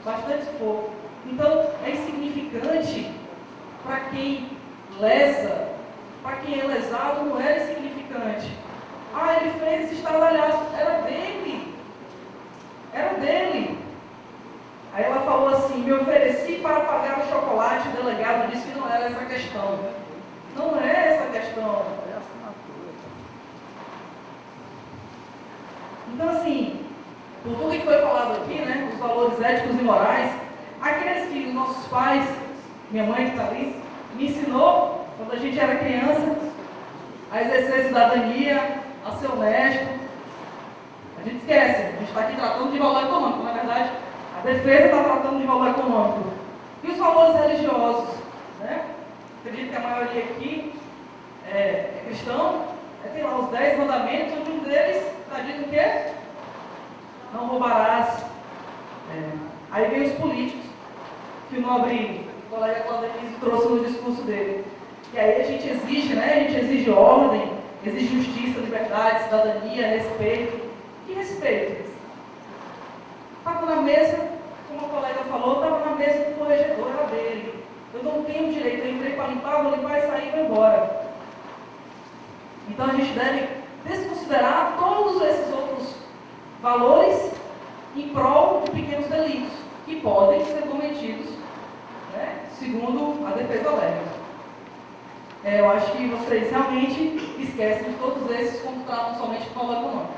Bastante sufoco. Então, é insignificante para quem lesa, para quem é lesado, não era insignificante. Ah, ele fez esse estardalhaço, era dele. Era dele. Aí ela falou assim, me ofereci para pagar o chocolate, o delegado disse que não era essa a questão. Não é essa a questão. Então assim, por tudo que foi falado aqui, né, os valores éticos e morais, aqueles que os nossos pais, minha mãe que está ali, me ensinou, quando a gente era criança, a exercer cidadania, a ser honesto. A gente esquece, a gente está aqui tratando de valor econômico, na verdade, a defesa está tratando de valor econômico. E os valores religiosos, né? Acredito que a maioria aqui é cristão, tem lá os 10 mandamentos, onde um deles está dito o quê? Não roubarás. Aí vem os políticos, que o nobre colega Claudenise trouxe no discurso dele. E aí a gente exige, né? A gente exige ordem, exige justiça, liberdade, cidadania, respeito. Que respeito? Estava na mesa, como a colega falou, estava na mesa do corregedor, era dele. Eu não tenho direito, eu entrei para limpar, vou limpar e sair e vou embora. Então a gente deve desconsiderar todos esses outros valores em prol de pequenos delitos, que podem ser cometidos, né, segundo a defesa alega. Eu acho que vocês realmente esquecem de todos esses quando tratam somente de valor econômico.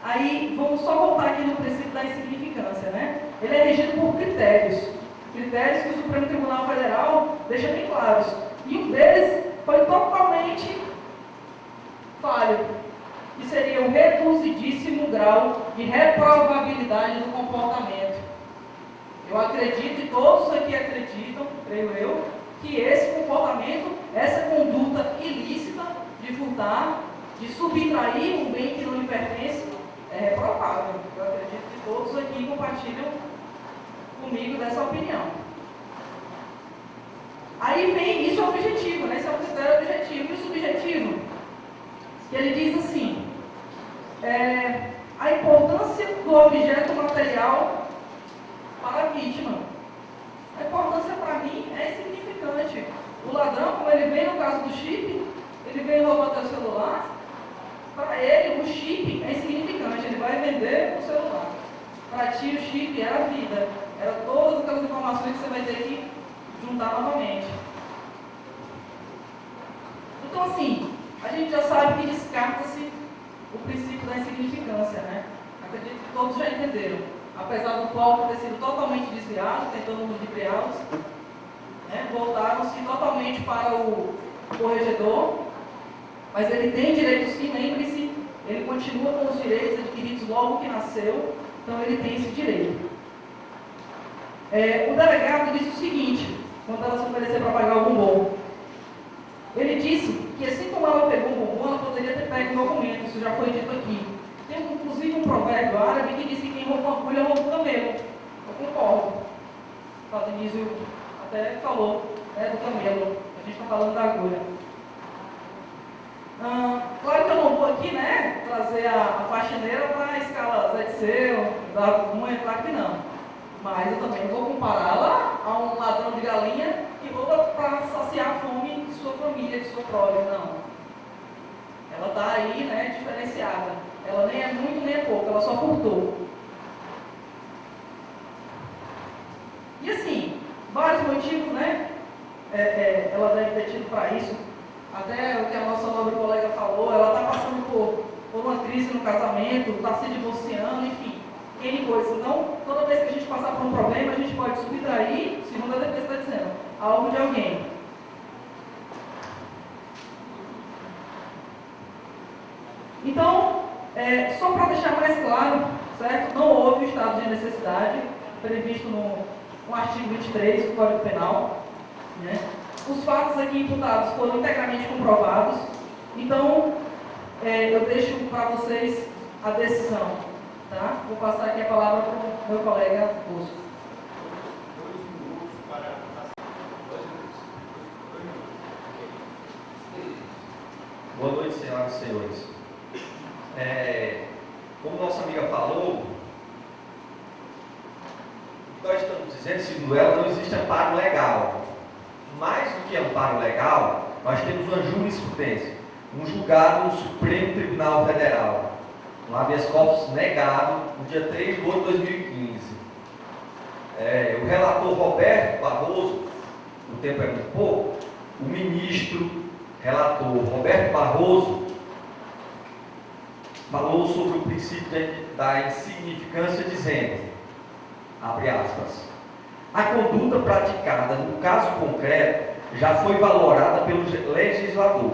Aí, vamos só voltar aqui no princípio da insignificância, né? Ele é regido por critérios que o Supremo Tribunal Federal deixa bem claros. E um deles foi totalmente falho, que seria o reduzidíssimo grau de reprovabilidade do comportamento. Eu acredito, e todos aqui acreditam, creio eu, que esse comportamento, essa conduta ilícita de furtar, de subtrair um bem que não lhe pertence, é reprovável. Eu acredito que todos aqui compartilham comigo dessa opinião. Aí vem, isso é objetivo, né? Esse é o critério objetivo. E o subjetivo, que ele diz assim, a importância do objeto material para a vítima. A importância para mim é insignificante. O ladrão, como ele vem no caso do chip, ele vem roubar teu celular, para ele o chip é insignificante, ele vai vender o celular. Para ti o chip era a vida, era todas aquelas informações que você vai ter que juntar novamente. Então assim, a gente já sabe que descarta-se o princípio da insignificância, né? Acredito que todos já entenderam. Apesar do foco ter sido totalmente desviado, tentando ludibriá-los, né? Voltaram-se totalmente para o corregedor, mas ele tem direito sim, lembre-se, ele continua com os direitos adquiridos logo que nasceu, então ele tem esse direito. O delegado disse o seguinte, quando ela se oferecer para pagar o bombom. Ele disse que assim como ela pegou o bombom, ela poderia ter pego o documento, isso já foi dito aqui. Tem inclusive um provérbio árabe que diz que quem rouba uma agulha rouba um camelo. Eu concordo. O Padenísio até falou, né, do camelo. A gente está falando da agulha. Claro que eu não vou aqui, né, trazer a faxineira para a escala Zé de Seu, da Cunha, claro que não. Mas eu também vou compará-la a um ladrão de galinha que rouba para saciar a fome de sua família, de sua prole. Não. Ela está aí, né, diferenciada. Ela nem é muito nem é pouco, ela só furtou. E assim, vários motivos, né? Ela deve ter tido para isso. Até o que a nossa nobre colega falou, ela está passando por uma crise no casamento, está se divorciando, enfim, N coisas. Então, toda vez que a gente passar por um problema, a gente pode subtrair, segundo a defesa está dizendo, algo de alguém. Então, só para deixar mais claro, certo? Não houve o estado de necessidade previsto no artigo 23 do Código Penal, né? Os fatos aqui imputados foram integralmente comprovados, então eu deixo para vocês a decisão, tá? Vou passar aqui a palavra para o meu colega Bosco. 2 minutos para a Boa noite, senhoras e senhores. Como nossa amiga falou, o que nós estamos dizendo, segundo ela, não existe amparo legal. Mais do que amparo legal, nós temos uma jurisprudência, um julgado no Supremo Tribunal Federal, um habeas corpus negado no dia 3 de agosto de 2015. O relator Roberto Barroso, o tempo é muito pouco, o ministro relator Roberto Barroso falou sobre o princípio da insignificância, dizendo, abre aspas, a conduta praticada no caso concreto já foi valorada pelo legislador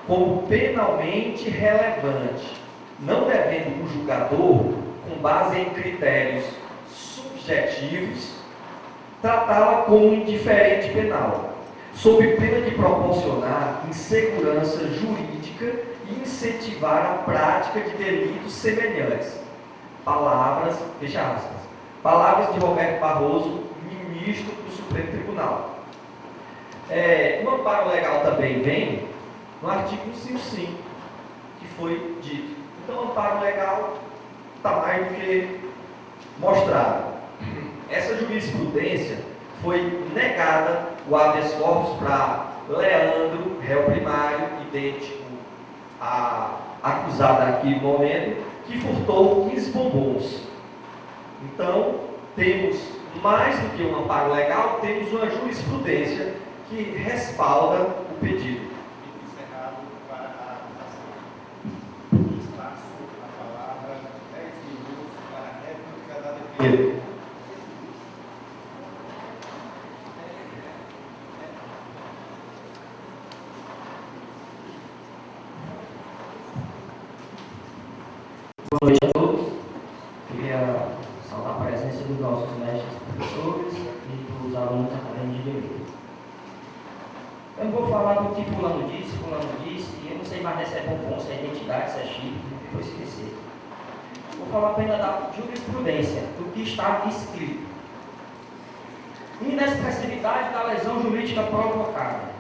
como penalmente relevante, não devendo o julgador, com base em critérios subjetivos, tratá-la como indiferente penal, sob pena de proporcionar insegurança jurídica e incentivar a prática de delitos semelhantes. Palavras, fecha aspas, palavras de Roberto Barroso, ministro do Supremo Tribunal. O amparo legal também vem no artigo 155, que foi dito. Então, o amparo legal está mais do que mostrado. Essa jurisprudência foi negada, o habeas corpus para Leandro, réu primário, idêntico à acusada aqui no momento, que furtou 15 bombons. Então, temos mais do que um amparo legal, temos uma jurisprudência que respalda o pedido. encerrado para a acusação. Está sobre a palavra Boa noite a todos. Queria saudar a presença dos nossos mestres professores e dos alunos da Academia de Direito. Eu não vou falar do que fulano disse, e eu não sei mais se é bombom, se é identidade, se é chip, vou esquecer. Vou falar apenas da jurisprudência, do que está escrito. Inexpressividade da lesão jurídica provocada.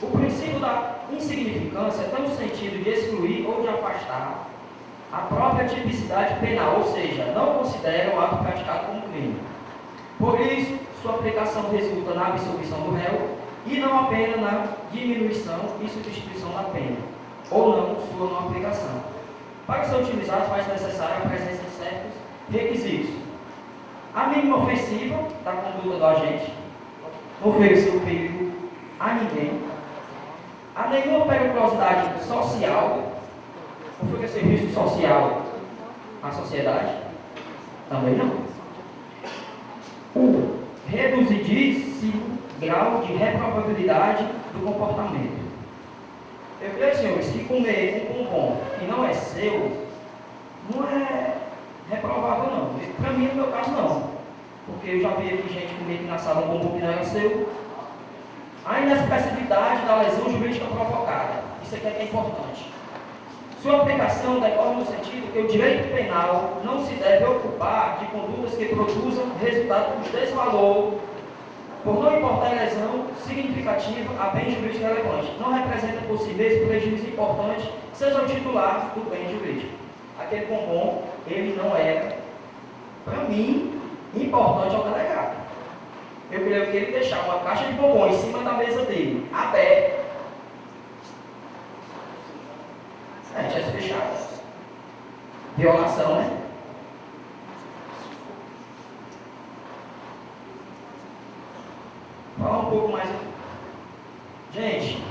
O princípio da insignificância tem o sentido de excluir ou de afastar a própria tipicidade penal, ou seja, não considera o ato praticado como crime. Por isso, sua aplicação resulta na absolvição do réu e não apenas na diminuição e substituição da pena, ou não sua não aplicação. Para ser utilizado, faz necessária a presença de certos requisitos. A mínima ofensiva da conduta do agente, não oferecer perigo a ninguém, a nenhuma periculosidade social, oferecer risco social à sociedade, também não. O reduzidíssimo grau de reprovabilidade do comportamento. Eu creio, senhores, que comer um bombom que não é seu, não é reprovável, não. Para mim, no meu caso, não. Porque eu já vi aqui gente comer aqui na sala um bombom que não era seu. A inexpressividade da lesão jurídica provocada. Isso aqui é que é importante. Sua aplicação decorre no sentido que o direito penal não se deve ocupar de condutas que produzam resultado de desvalor, por não importar a lesão significativa a bem jurídico relevante. Não representa por si mesmo prejuízo importante, seja o titular do bem jurídico. Aquele bombom, ele não era, para mim, importante ao delegado. Eu queria que ele deixasse uma caixa de bombom em cima da mesa dele, aberta. Tinha se fechado. Violação, né? Falar um pouco mais. Gente,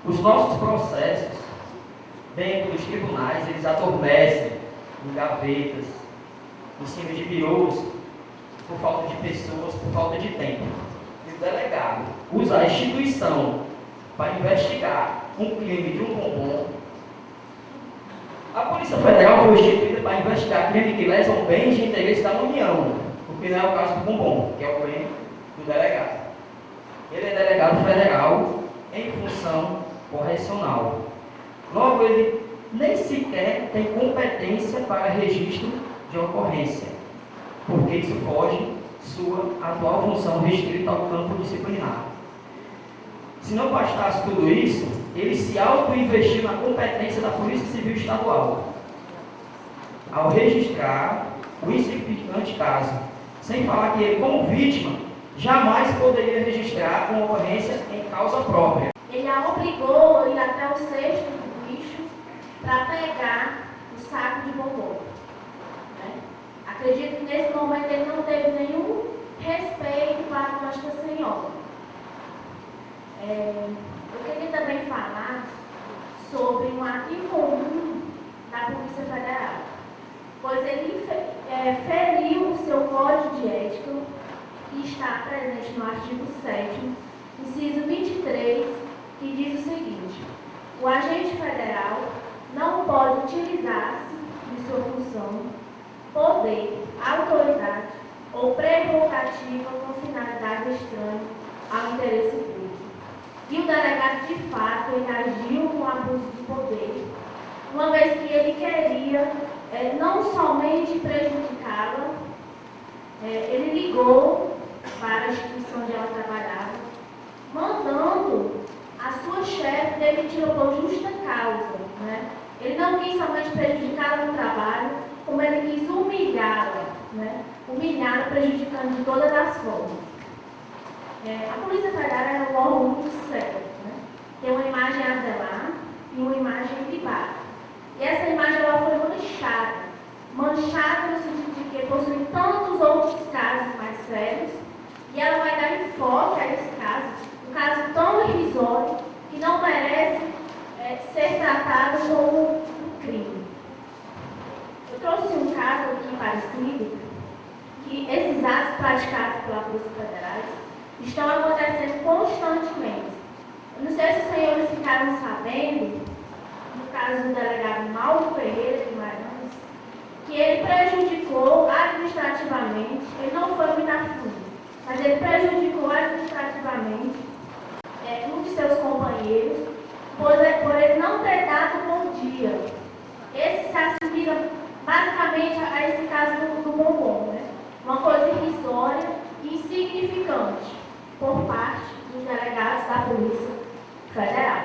os nossos processos dentro dos tribunais, eles adormecem em gavetas, em cima de birôs, por falta de pessoas, por falta de tempo. E o delegado usa a instituição para investigar um crime de um bombom. A Polícia Federal foi instituída para investigar crimes que lesam bens de interesse da União, o que não é o caso do bombom, que é o crime do delegado. Ele é delegado federal em função correcional. Logo, ele nem sequer tem competência para registro de ocorrência, porque isso foge sua atual função restrita ao campo disciplinar. Se não bastasse tudo isso, ele se auto-investiu na competência da Polícia Civil Estadual, ao registrar o insignificante caso, sem falar que ele, como vítima, jamais poderia registrar uma ocorrência em causa própria. Ele a obrigou a ir até o cesto do lixo para pegar o saco de bombom. Né? Acredito que nesse momento ele não teve nenhum respeito para Nossa Senhora. Eu queria também falar sobre um ato incomum da Polícia Federal, pois ele feriu o seu código de ética, que está presente no artigo 7º, inciso 23, que diz o seguinte: o agente federal não pode utilizar-se de sua função, poder, autoridade ou prerrogativa com finalidade estranha ao interesse público. E o delegado, de fato, ele agiu com abuso de poder, uma vez que ele queria não somente prejudicá-la, ele ligou para a instituição onde ela trabalhava, mandando a sua chefe demitir por justa causa. Né? Ele não quis somente prejudicá-la no trabalho, como ele quis humilhá-la, né? Humilhá-la, prejudicando de todas as formas. A Polícia Federal é um órgão muito sério, né? Tem uma imagem a zelar e uma imagem privada. E essa imagem ela foi manchada no sentido de que possui tantos outros casos mais sérios, e ela vai dar enfoque a esse caso, um caso tão irrisório que não merece ser tratado como um crime. Eu trouxe um caso aqui parecido, que esses atos praticados pela Polícia Federal estão acontecendo constantemente. Eu não sei se os senhores ficaram sabendo, no caso do delegado Mauro Ferreira de Guimarães, que ele prejudicou administrativamente, ele não foi muito a fundo, mas ele prejudicou administrativamente um de seus companheiros, por ele não ter dado bom dia. Esse se assemelha basicamente a esse caso do bombom, né? Uma coisa irrisória e insignificante por parte dos delegados da Polícia Federal.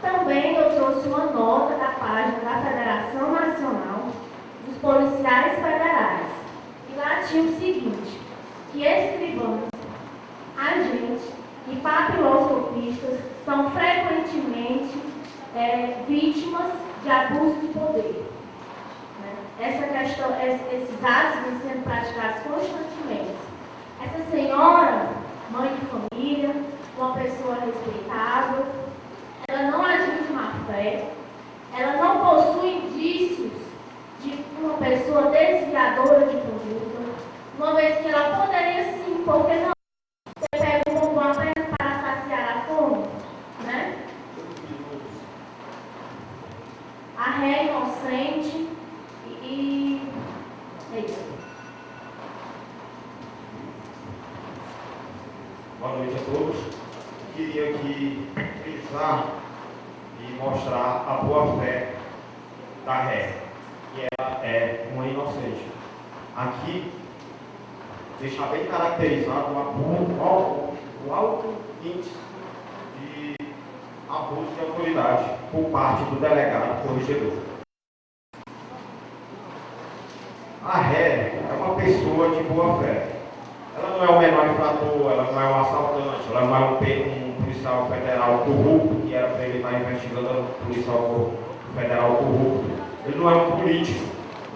Também eu trouxe uma nota da página da Federação Nacional dos Policiais Federais. E lá tinha o seguinte, que escrivãos, agentes e papiloscopistas são frequentemente vítimas de abuso de poder. Essa questão, esses atos vêm sendo praticados constantemente. Essa senhora, mãe de família, uma pessoa respeitável, ela não agiu de má fé, ela não possui indícios de uma pessoa desviadora de conduta, uma vez que ela poderia sim, porque não você pega um bombom apenas para saciar a fome, né? A ré é inocente e é isso. Boa noite a todos. Queria aqui frisar e mostrar a boa-fé da ré, que ela é uma inocente. Aqui, deixar bem caracterizado o alto índice de abuso de autoridade por parte do delegado corregedor. A ré é uma pessoa de boa-fé. Ela não é um menor infrator, ela não é um assaltante, ela não é um policial federal corrupto, que era para ele estar investigando o policial federal corrupto. Ele não é um político.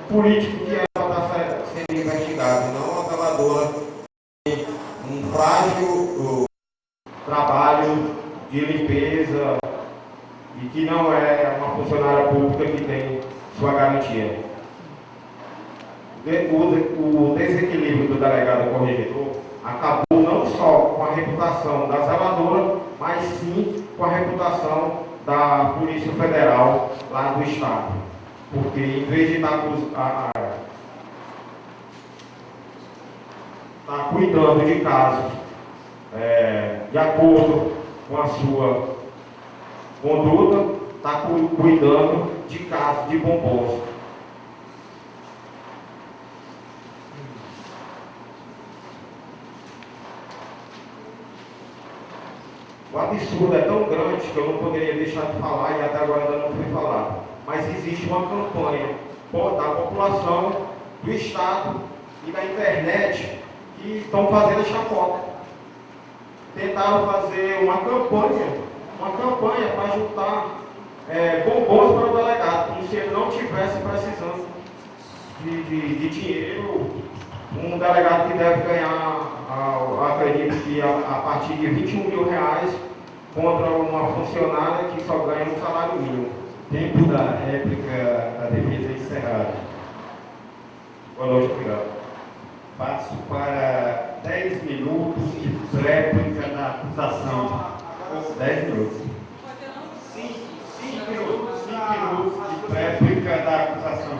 Um político que é para estar sendo investigado, não uma zeladora, um frágil trabalho de limpeza e que não é uma funcionária pública que tem sua garantia. O desequilíbrio do delegado corregedor acabou não só com a reputação da zeladora, mas sim com a reputação da Polícia Federal lá do Estado. Porque em vez de estar cuidando de casos de acordo com a sua conduta, está cuidando de casos de bombons. O absurdo é tão grande que eu não poderia deixar de falar e até agora ainda não fui falado. Mas existe uma campanha da população, do Estado e da internet que estão fazendo chacota. Tentaram fazer uma campanha para juntar bombons para o delegado, como se ele não estivesse precisando de dinheiro. Um delegado que deve ganhar, acredito que a partir de R$21 mil contra uma funcionária que só ganha um salário mínimo. Tempo da réplica da defesa encerrado. Boa noite, obrigado. Passo para 10 minutos de réplica da acusação. 10 minutos. 5 minutos de réplica da acusação.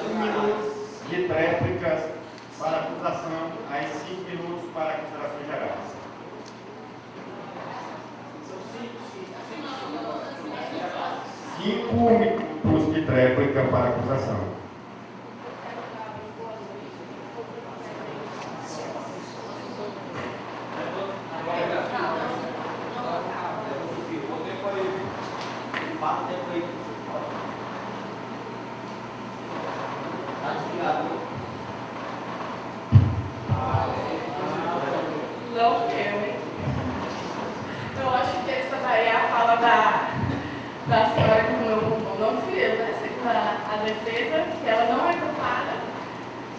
5 minutos de réplica para a acusação, aí 5 minutos para considerações gerais. Cinco minutos de réplica para a acusação. Eu acho que essa daí é a fala da senhora que comeu o bombom. Não fui eu, né? Segundo a defesa, que ela não é culpada.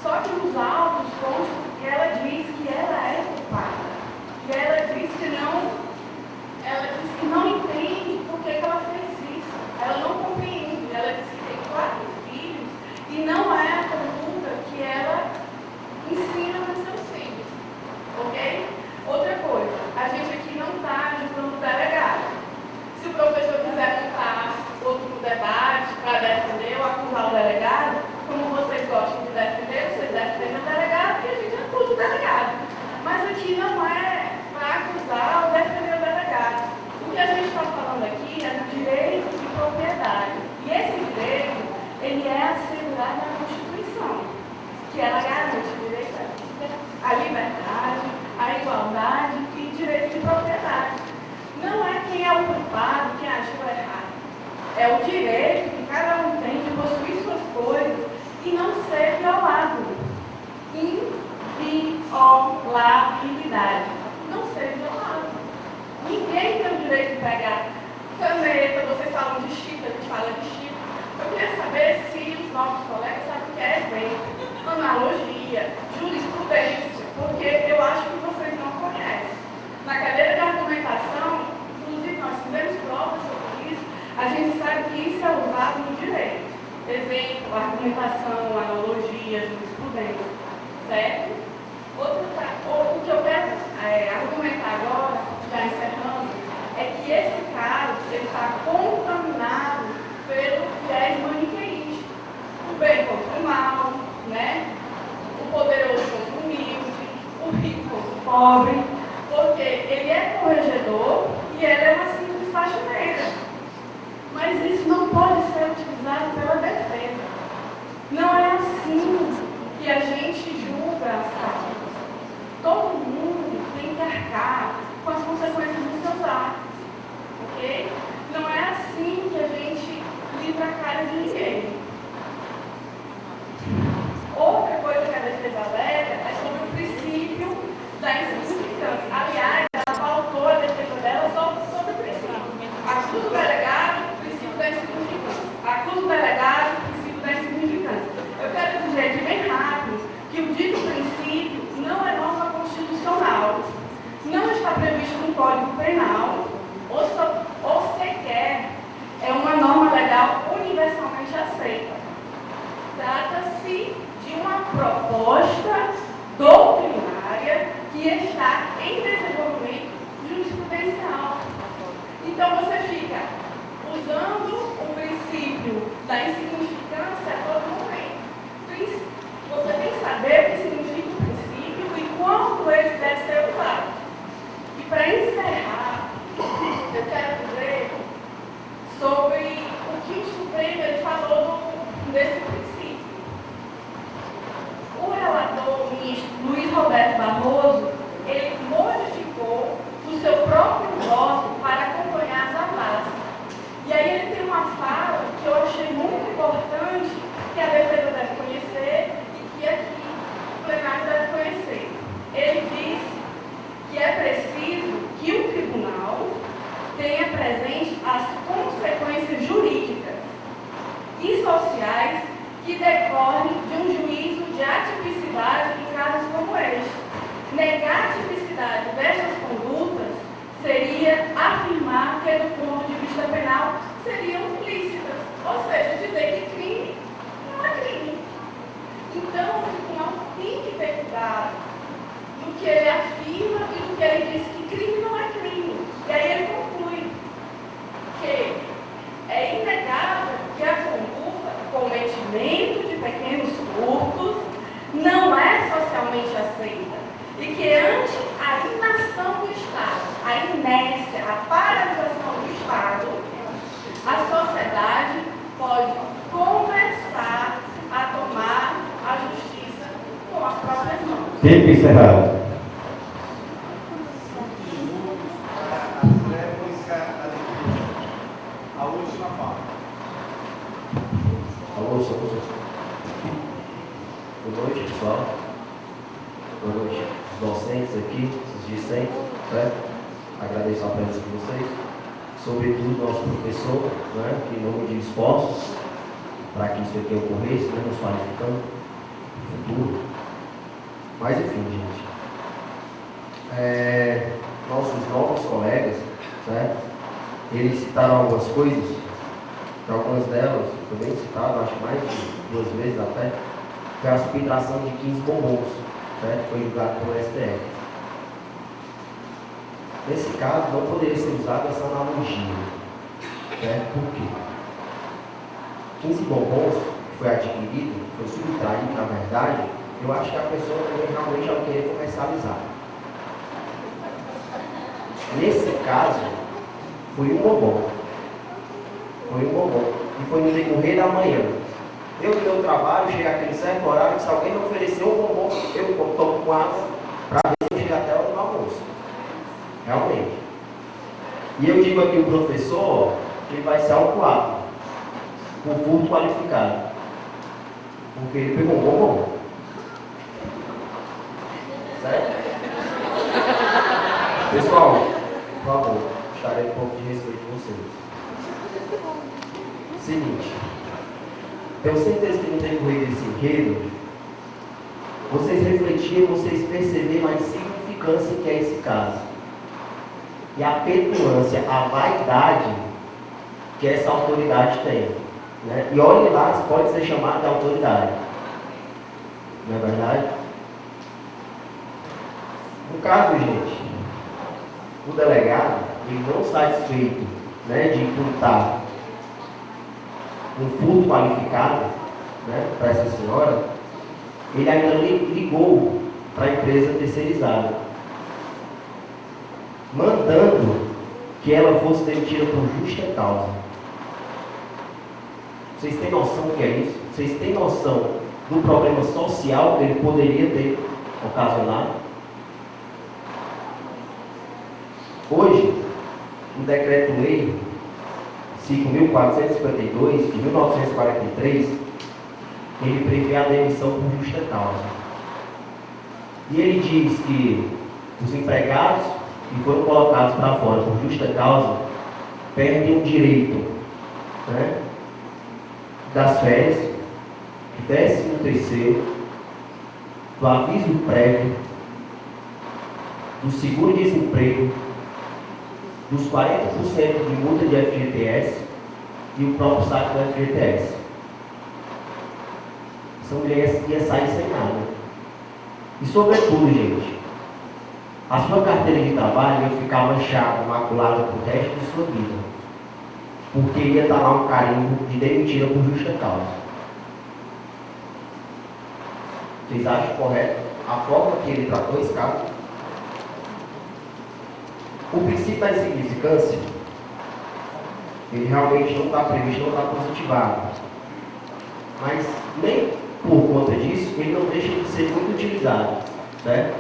Só que nos autos consta que ela diz que ela é culpada. E ela diz que não entende por que ela fez isso. Ela não compreende. Ela diz que tem 4 filhos e não é a conduta que ela ensina nos seus filhos, ok? Outra coisa, a gente aqui não está ajudando o delegado. Se o professor quiser montar outro debate para defender ou acusar o delegado, como vocês gostam de defender, vocês defendem o delegado e a gente acusa o delegado. Mas aqui não é para acusar ou defender o delegado. O que a gente está falando aqui é do direito de propriedade. E esse direito, ele é assegurado na Constituição, que ela garante o direito à liberdade, à igualdade e direito de propriedade. Não é quem é o culpado, quem agiu errado. É o direito que cada um tem de possuir suas coisas e não ser violado. Inviolabilidade. Não ser violado. Ninguém tem o direito de pegar caneta, vocês falam de chip, a gente fala de chip. Eu queria saber se os nossos colegas sabem o que é exemplo, analogia, jurisprudência, porque eu acho que vocês não conhecem. Na cadeira de argumentação, inclusive nós fizemos provas sobre isso, a gente sabe que isso é usado no direito. Exemplo, argumentação, analogia, jurisprudência, certo? O que eu quero argumentar agora, já encerrando, é que esse caso está contaminado pelo viés maniqueísta. O bem contra o mal, né? O poderoso contra o humilde, o rico contra o pobre, porque ele é corregedor e ela é uma simples faxineira. Mas isso não pode ser utilizado pela defesa. Não é assim que a gente julga as causas. Todo mundo tem que arcar com as consequências dos seus atos. Ok? Não é assim que a gente livra a cara de ninguém. Outra coisa que a defesa alega é sobre o princípio da insignificância. Aliás, ela pautou a defesa dela só sobre o princípio. Acusa o delegado, o princípio da insignificância. Acusa o delegado, o princípio da insignificância. Eu quero dizer de bem rápido que o dito princípio não é norma constitucional, não está previsto no Código Penal, ou sequer é uma norma legal universalmente aceita. Trata-se de uma proposta doutrinária que está em desenvolvimento jurisprudencial. Então você fica usando o princípio da insignificância a todo momento. Você tem que saber o que significa o princípio e quando ele deve ser usado. E para encerrar, eu quero dizer sobre o que o Supremo ele falou desse princípio. O relator ministro Luiz Roberto Barroso, ele modificou o seu próprio voto para acompanhar as ameaças. E aí ele tem uma fala que eu achei muito importante, que a defesa deve conhecer e que aqui o plenário deve conhecer. Ele disse que é preciso que o tribunal tenha presente as consequências jurídicas e sociais que decorrem de um juízo de atipicidade em casos como este. Negar a tipicidade destas condutas seria afirmar que, do ponto de vista penal, seriam ilícitas. Ou seja, dizer que crime não é crime. Então, o tribunal tem que ter cuidado do que ele afirma e do que ele diz que crime não é crime. E aí ele conclui que é inegável que a conduta, cometimento de pequenos furtos, não é socialmente aceita. E que ante a inação do Estado, a inércia, a paralisação do Estado, a sociedade pode começar a tomar a justiça com as próprias mãos. Tempo encerrado. A última fala. Alô, boa noite, pessoal. Boa noite, os docentes aqui, os discentes, certo? Agradeço a presença de vocês. Sobretudo, nosso professor, né, que não mediu esforços para que isso aqui ocorresse, né, nos qualificando no futuro. Mas, enfim, gente. Nossos novos colegas, certo? Eles citaram algumas coisas, que algumas delas também citaram, acho mais de 2 vezes até, foi a subtração de 15 bombons, certo? Foi julgado pelo STF. Nesse caso, não poderia ser usada essa analogia, certo? Por quê? 15 bombons que foi adquirido, foi subtraído, na verdade, eu acho que a pessoa também realmente ela queria comercializar. Nesse caso, foi um bombom. Foi um bombom. E foi no decorrer da manhã. Eu, no meu trabalho, chego àquele certo horário, se alguém me oferecer um bombom, eu tomo com água para ver se eu chego até a hora do almoço. Realmente. E eu digo aqui o professor que ele vai ser autuado por furto qualificado. Porque ele pegou um bombom. Certo? Pessoal, por favor, estarei um pouco de respeito com vocês. Seguinte, tenho certeza que no decorrer desse enredo, vocês refletiram, vocês perceberam a insignificância que é esse caso. E a petulância, a vaidade que essa autoridade tem. Né? E olhe lá, se pode ser chamado de autoridade. Não é verdade? No caso, gente, o delegado, ele não satisfeito, né, de imputar um furto qualificado, né, para essa senhora, ele ainda ligou para a empresa terceirizada, mandando que ela fosse demitida por justa causa. Vocês têm noção do que é isso? Vocês têm noção do problema social que ele poderia ter ocasionado? Hoje, o Decreto-Lei 5.452, de 1943, ele prevê a demissão por justa causa. E ele diz que os empregados que foram colocados para fora por justa causa perdem o direito, né, das férias, do 13º, do aviso prévio, do seguro-desemprego, dos 40% de multa de FGTS e o próprio saque do FGTS. Essa mulher ia sair sem nada. E sobretudo, gente, a sua carteira de trabalho ia ficar manchada, maculada pro resto de sua vida. Porque ia estar lá um carimbo de demitida por justa causa. Vocês acham correto a forma que ele tratou esse caso? O princípio da insignificância, ele realmente não está previsto, não está positivado. Mas nem por conta disso, ele não deixa de ser muito utilizado. Certo?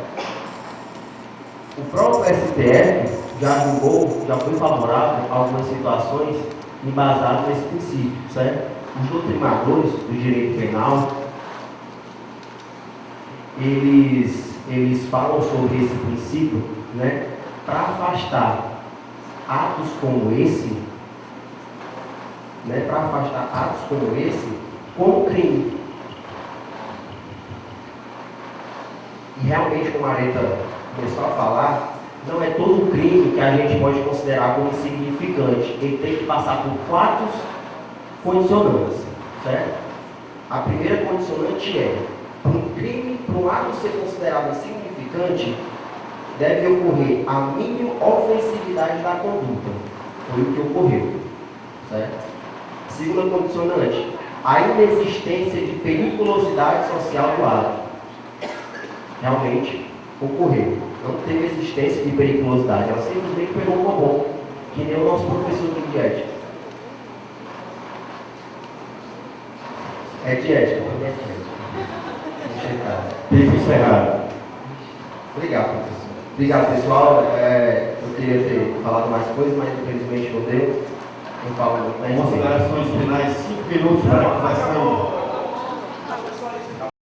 O próprio STF já julgou, já foi favorável a algumas situações embasadas nesse princípio. Certo? Os doutrimadores do direito penal, eles falam sobre esse princípio, né, para afastar atos como esse, né, para afastar atos como esse, como crime. E realmente, como a Areta começou a falar, não é todo crime que a gente pode considerar como insignificante. Ele tem que passar por 4 condicionantes, certo? A primeira condicionante é, para um crime, para um ato ser considerado insignificante, deve ocorrer a mínima ofensividade da conduta. Foi o que ocorreu. Certo? Segunda condicionante, a inexistência de periculosidade social do ato. Realmente ocorreu. Não teve existência de periculosidade. Ela simplesmente pegou um bombom, que nem o nosso professor de ética. É de ética, não é de ética. Tempo encerrado. Obrigado, professor. Obrigado, pessoal. Eu queria ter falado mais coisas, mas infelizmente não deu. Não falo muito. Considerações finais, 5 minutos para a acusação.